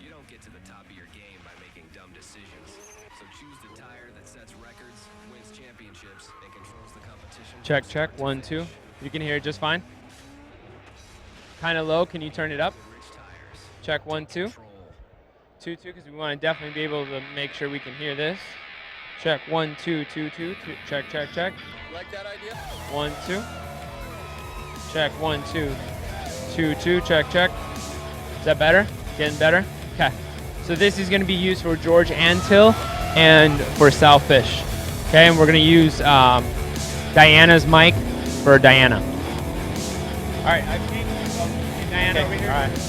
[SPEAKER 19] You don't get to the top of your game by making dumb decisions. So choose the tire that sets records, wins championships, and controls the competition.
[SPEAKER 4] Check, check. 1, 2. You can hear it just fine. Kind of low. Can you turn it up? Check 1, 2. 2, 2, because we want to definitely be able to make sure we can hear this. Check 1, 2, 2, 2. Check, check, check.
[SPEAKER 15] Like that idea?
[SPEAKER 4] 1, 2. Check 1, 2. 2, 2. Check, check. Is that better? Getting better? Okay. So this is going to be used for George Antil and for Salfish. Okay, and we're going to use Diana's mic for Diana. All right, I've changed Diana over here. All right.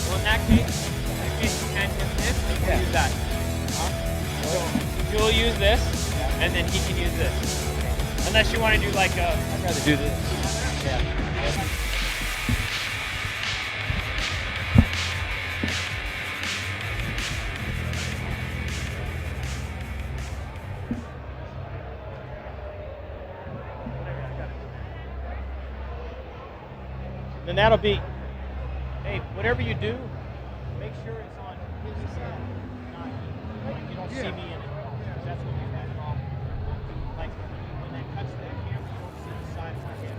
[SPEAKER 4] Well, in that case, you can use this and use that. So you'll use this, and then he can use this. Unless you want to do like a... I'd rather do this. Yeah.
[SPEAKER 2] Then that'll be, hey, whatever you do, make sure it's on his side, not like you don't see me in it. 'Cause that's what we've had wrong. Like when that cuts to the camera, you don't see the side of my head.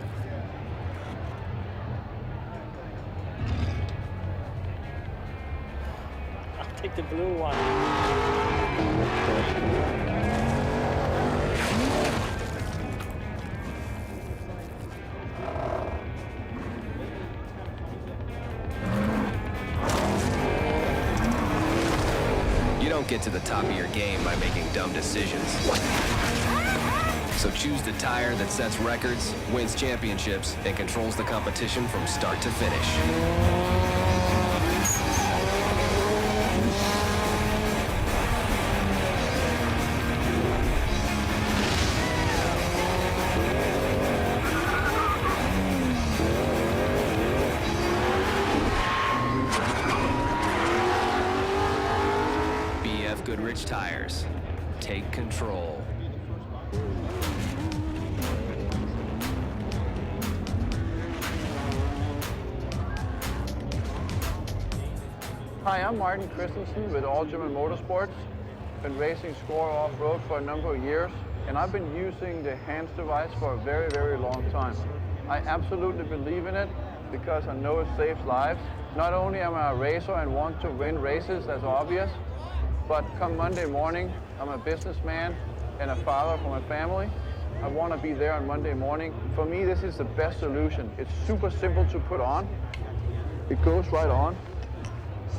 [SPEAKER 12] I'll take the blue one.
[SPEAKER 19] You don't get to the top of your game by making dumb decisions. So choose the tire that sets records, wins championships, and controls the competition from start to finish. BF Goodrich Tires. Take control.
[SPEAKER 20] Hi, I'm Martin Christensen with All German Motorsports. Been racing Score off-road for a number of years, and I've been using the HANDS device for a very, very long time. I absolutely believe in it because I know it saves lives. Not only am I a racer and want to win races, that's obvious, but come Monday morning, I'm a businessman and a father for my family. I want to be there on Monday morning. For me, this is the best solution. It's super simple to put on. It goes right on.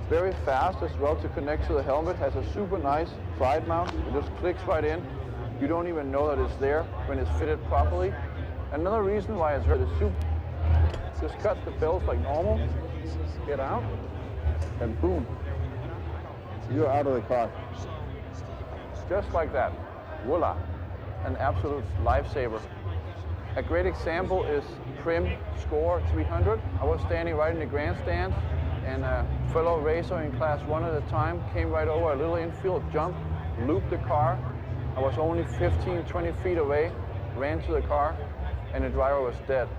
[SPEAKER 20] Very fast as well to connect to the helmet. Has a super nice side mount. It just clicks right in. You don't even know that it's there when it's fitted properly. Another reason why it's really super. Just cut the belts like normal. Get out, and boom, you're out of the car. Just like that. Voila. An absolute lifesaver. A great example is Prim Score 300. I was standing right in the grandstand, and a fellow racer in class 1 at the time came right over a little infield jump, looped the car. I was only 15, 20 feet away, ran to the car, and the driver was dead.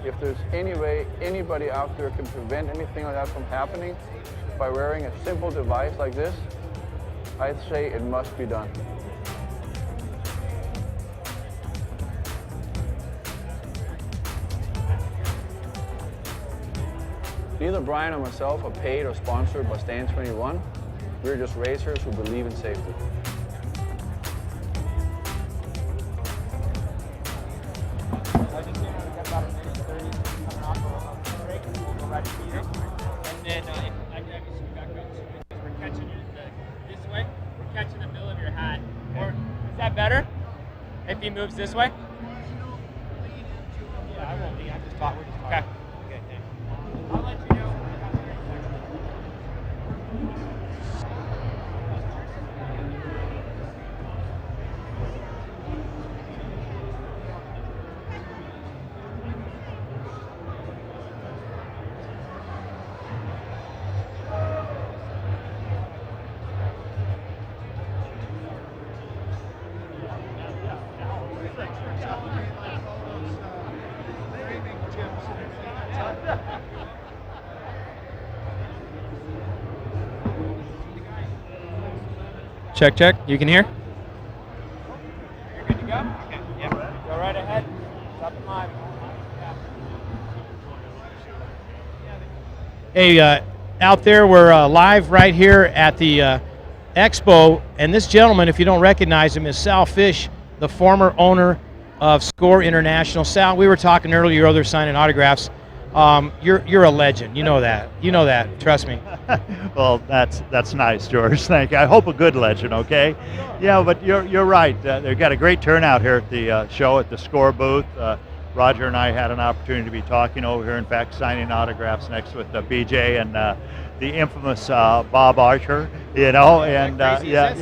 [SPEAKER 20] If there's any way anybody out there can prevent anything like that from happening by wearing a simple device like this, I'd say it must be done. Neither Brian or myself are paid or sponsored by Stand 21. We're just racers who believe in safety.
[SPEAKER 4] And then we're catching you this way. We're catching the middle of your hat. Or is that better? If he moves this way?
[SPEAKER 2] Yeah, I won't leave. I just thought we're just talking.
[SPEAKER 4] Okay.
[SPEAKER 2] Okay, thanks.
[SPEAKER 4] I'll let you know. Check, check. You can hear? You're good to go? Okay. Yeah. Go right ahead. Stop the mic.
[SPEAKER 2] Hey, out there, we're live right here at the expo, and this gentleman, if you don't recognize him, is Sal Fish, the former owner of Score International. Sal, we were talking earlier, you're over there signing autographs. You're a legend. You know that. You know that. Trust me.
[SPEAKER 7] Well, that's nice, George. Thank you. I hope a good legend. Okay. Yeah, but you're right. They've got a great turnout here at the show at the Score booth. Roger and I had an opportunity to be talking over here. In fact, signing autographs next with BJ and the infamous Bob Archer. You know, and yeah.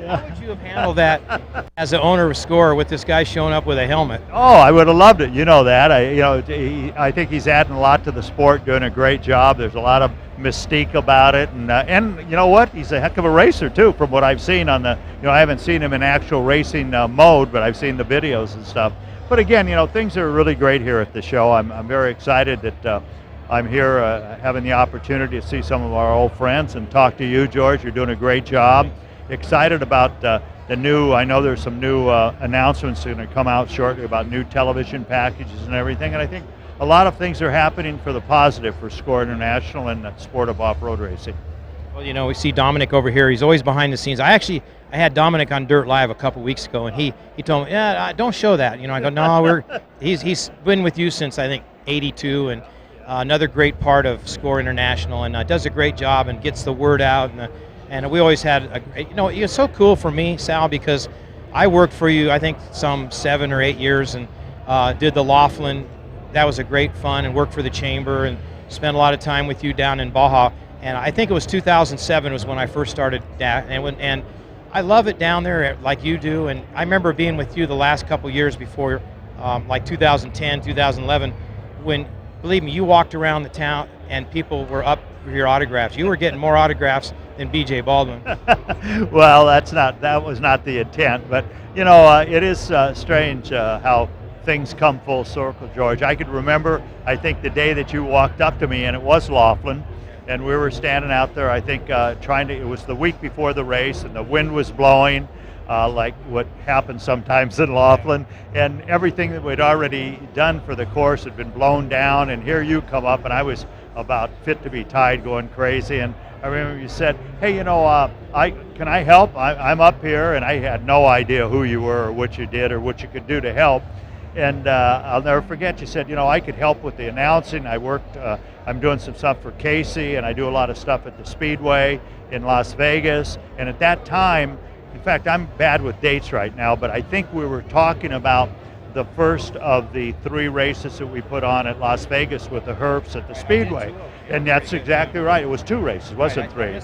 [SPEAKER 2] How would you have handled that as the owner of Score with this guy showing up with a helmet?
[SPEAKER 7] Oh, I would have loved it. You know that. I think he's adding a lot to the sport, doing a great job. There's a lot of mystique about it, and you know what? He's a heck of a racer too, from what I've seen on the. I haven't seen him in actual racing mode, but I've seen the videos and stuff. But again, things are really great here at the show. I'm very excited that I'm here having the opportunity to see some of our old friends and talk to you, George. You're doing a great job. Excited about the new, I know there's some new announcements going to come out shortly about new television packages and everything, and I think a lot of things are happening for the positive for SCORE International and the sport of off-road racing.
[SPEAKER 2] Well, you know, we see Dominic over here. He's always behind the scenes. I had Dominic on Dirt Live a couple weeks ago, and he told me, yeah, don't show that. You know, I go, no, he's been with you since, I think, 82, and another great part of SCORE International, and does a great job and gets the word out. And we always had, it's so cool for me, Sal, because I worked for you, I think, some 7 or 8 years, and did the Laughlin. That was a great fun, and worked for the Chamber, and spent a lot of time with you down in Baja. And I think it was 2007 was when I first started that, and I love it down there like you do. And I remember being with you the last couple years before, like 2010, 2011, when, believe me, you walked around the town and people were up for your autographs. You were getting more autographs than B.J. Baldwin.
[SPEAKER 7] Well, that was not the intent, but you know, it is strange how things come full circle, George. I could remember, I think, the day that you walked up to me, and it was Laughlin. And we were standing out there, I think, it was the week before the race, and the wind was blowing, like what happens sometimes in Laughlin. And everything that we'd already done for the course had been blown down, and here you come up, and I was about fit to be tied, going crazy. And I remember you said, hey, you know, can I help? I'm up here, and I had no idea who you were or what you did or what you could do to help. And I'll never forget, you said, you know, I could help with the announcing. I'm doing some stuff for Casey, and I do a lot of stuff at the Speedway in Las Vegas. And at that time, in fact, I'm bad with dates right now, but I think we were talking about the first of the 3 races that we put on at Las Vegas with the Herps at the Speedway. And that's exactly right. It was 2 races, wasn't 3.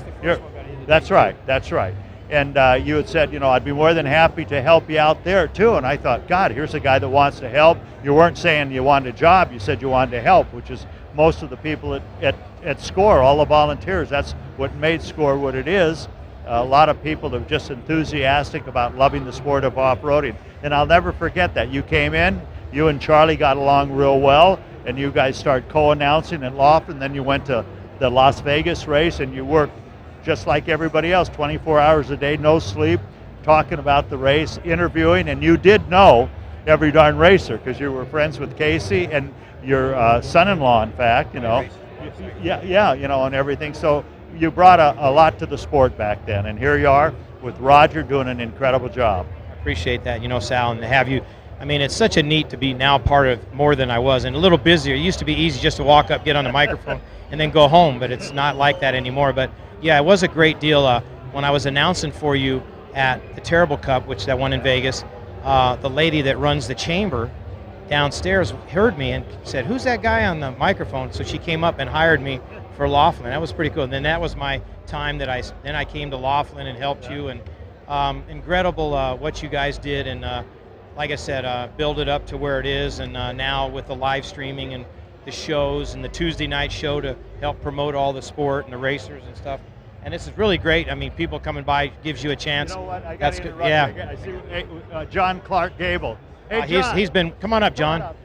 [SPEAKER 7] That's right. That's right. And you had said, you know, I'd be more than happy to help you out there too. And I thought, God, here's a guy that wants to help. You weren't saying you wanted a job. You said you wanted to help, which is most of the people at SCORE, all the volunteers. That's what made SCORE what it is. A lot of people are just enthusiastic about loving the sport of off-roading. And I'll never forget that. You came in, you and Charlie got along real well, and you guys started co-announcing at Laughlin. Then you went to the Las Vegas race, and you worked just like everybody else, 24 hours a day, no sleep, talking about the race, interviewing, and you did know every darn racer because you were friends with Casey and your son-in-law, in fact, you know. Yeah, you know, and everything. So you brought a lot to the sport back then, and here you are with Roger doing an incredible job.
[SPEAKER 2] I appreciate that, you know, Sal, and to have you. I mean, it's such a neat to be now part of more than I was, and a little busier. It used to be easy just to walk up, get on the microphone, and then go home, but it's not like that anymore. But yeah, it was a great deal. When I was announcing for you at the Terrible Cup, which that one in Vegas, the lady that runs the Chamber downstairs heard me and said, who's that guy on the microphone? So she came up and hired me for Laughlin. That was pretty cool. And then that was my time that I came to Laughlin and helped you. And incredible what you guys did. And like I said, build it up to where it is. And now with the live streaming and the shows and the Tuesday night show to help promote all the sport and the racers and stuff. And this is really great. I mean, people coming by gives you a chance.
[SPEAKER 7] You know what? I
[SPEAKER 2] That's
[SPEAKER 7] got to
[SPEAKER 2] good. Yeah.
[SPEAKER 7] I see John Clark Gable. Hey, John.
[SPEAKER 2] He's been. Come on up, John.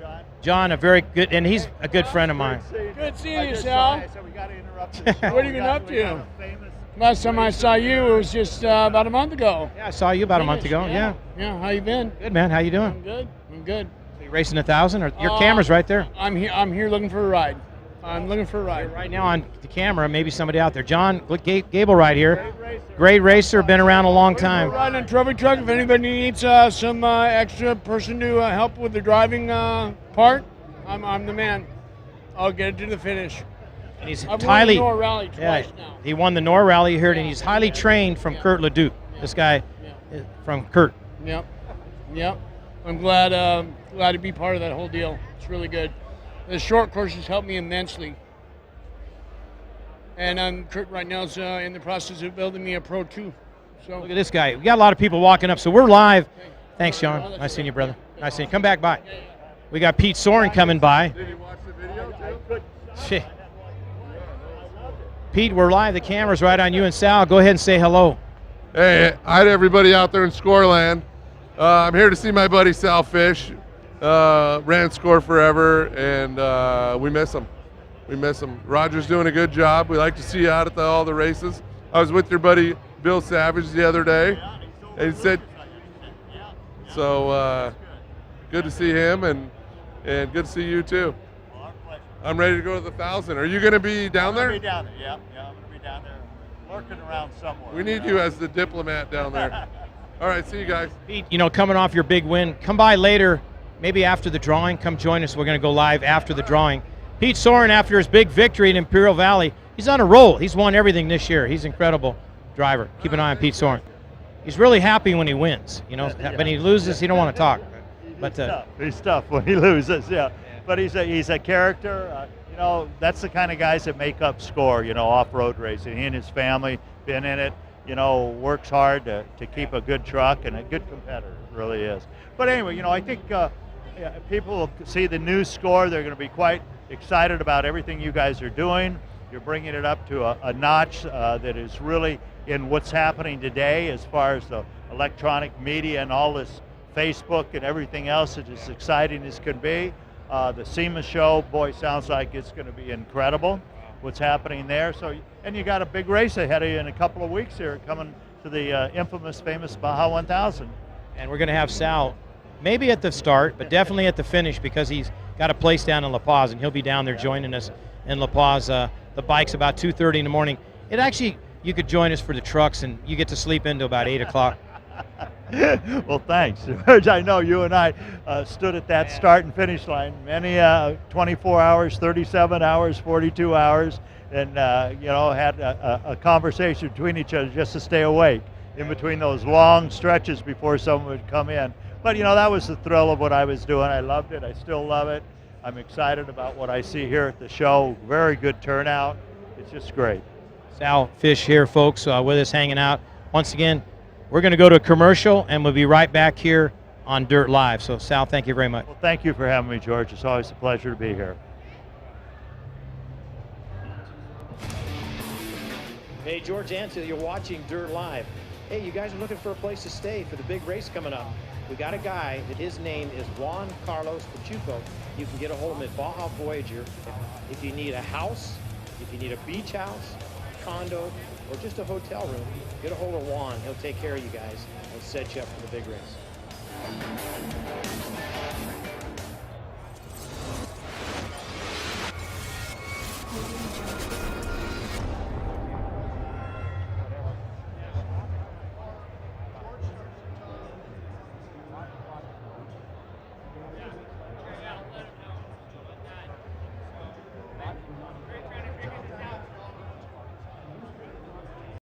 [SPEAKER 2] John, a very good, and he's a good friend of mine.
[SPEAKER 8] Good seeing you, Sal. What have you been up to? Last time I saw you, it was just about a month ago.
[SPEAKER 2] Yeah, I saw you about a month ago. Yeah.
[SPEAKER 8] Yeah. How you been?
[SPEAKER 2] Good, man. How you doing?
[SPEAKER 8] I'm good. I'm good.
[SPEAKER 2] So you racing 1,000? Or your camera's right there.
[SPEAKER 8] I'm here looking for a ride. I'm looking for a ride.
[SPEAKER 2] Right now on the camera, maybe somebody out there. John Gable right here. Great racer, been around a long time.
[SPEAKER 8] Riding a trophy truck. If anybody needs some extra person to help with the driving part, I'm the man. I'll get it to the finish.
[SPEAKER 2] And he's
[SPEAKER 8] I've
[SPEAKER 2] highly.
[SPEAKER 8] won the Nor Rally twice now.
[SPEAKER 2] He won the Nor Rally here, and he's highly trained from Kurt Leduc. This guy is from Kurt.
[SPEAKER 8] Yep. I'm glad to be part of that whole deal. It's really good. The short courses helped me immensely. And Kurt right now is in the process of building me a Pro 2. So
[SPEAKER 2] look at this guy. We got a lot of people walking up, so we're live. Thanks, John. Nice seeing you, brother. Nice seeing you. Come back by. We got Pete Soren coming by.
[SPEAKER 22] Did you watch the video too?
[SPEAKER 2] Shit. Pete, we're live. The camera's right on you and Sal. Go ahead and say hello.
[SPEAKER 22] Hey, hi to everybody out there in Scoreland. I'm here to see my buddy Sal Fish. Ran SCORE forever, and we miss him. We miss him. Roger's doing a good job. We like to see you out at all the races. I was with your buddy Bill Savage the other day, and he said, so good to see him, and good to see you too. I'm ready to go to the 1,000. Are you going to be down there?
[SPEAKER 7] I'm going to be down there, yeah. I'm going to be down there, lurking around somewhere.
[SPEAKER 22] We need you as the diplomat down there. All right, see you guys.
[SPEAKER 2] Pete, you know, coming off your big win, come by later, maybe after the drawing. Come join us. We're going to go live after the drawing. Pete Soren, after his big victory in Imperial Valley, he's on a roll. He's won everything this year. He's an incredible driver. Keep an eye on Pete Soren. He's really happy when he wins, you know. When he loses, he don't want to talk. But
[SPEAKER 7] he's tough when he loses, yeah. But he's a character. You know, that's the kind of guys that make up SCORE. You know, off-road racing. He and his family been in it. You know, works hard to keep a good truck and a good competitor. Really is. But anyway, you know, I think people will see the new SCORE. They're going to be quite excited about everything you guys are doing. You're bringing it up to a notch that is really in what's happening today as far as the electronic media and all this Facebook and everything else. It's as exciting as can be. The SEMA show, boy, sounds like it's going to be incredible what's happening there. So, and you got a big race ahead of you in a couple of weeks here coming to the infamous, famous Baja 1000.
[SPEAKER 2] And we're going to have Sal maybe at the start, but definitely at the finish because he's got a place down in La Paz, and he'll be down there joining us in La Paz. The bike's about 2:30 in the morning. It actually, you could join us for the trucks, and you get to sleep into about 8 o'clock.
[SPEAKER 7] Well, thanks, George. I know you and I stood at that start and finish line many 24 hours, 37 hours, 42 hours, and you know, had a conversation between each other just to stay awake in between those long stretches before someone would come in. But you know, that was the thrill of what I was doing. I loved it. I still love it. I'm excited about what I see here at the show. Very good turnout. It's just great.
[SPEAKER 2] Sal Fish here, folks, with us hanging out. Once again, we're going to go to a commercial, and we'll be right back here on Dirt Live. So, Sal, thank you very much.
[SPEAKER 7] Well, thank you for having me, George. It's always a pleasure to be here.
[SPEAKER 21] Hey, George Antil, you're watching Dirt Live. Hey, you guys are looking for a place to stay for the big race coming up. We got a guy that his name is Juan Carlos Pachuco. You can get a hold of him at Baja Voyager. If you need a house, if you need a beach house, condo, or just a hotel room, get a hold of Juan. He'll take care of you guys and set you up for the big race.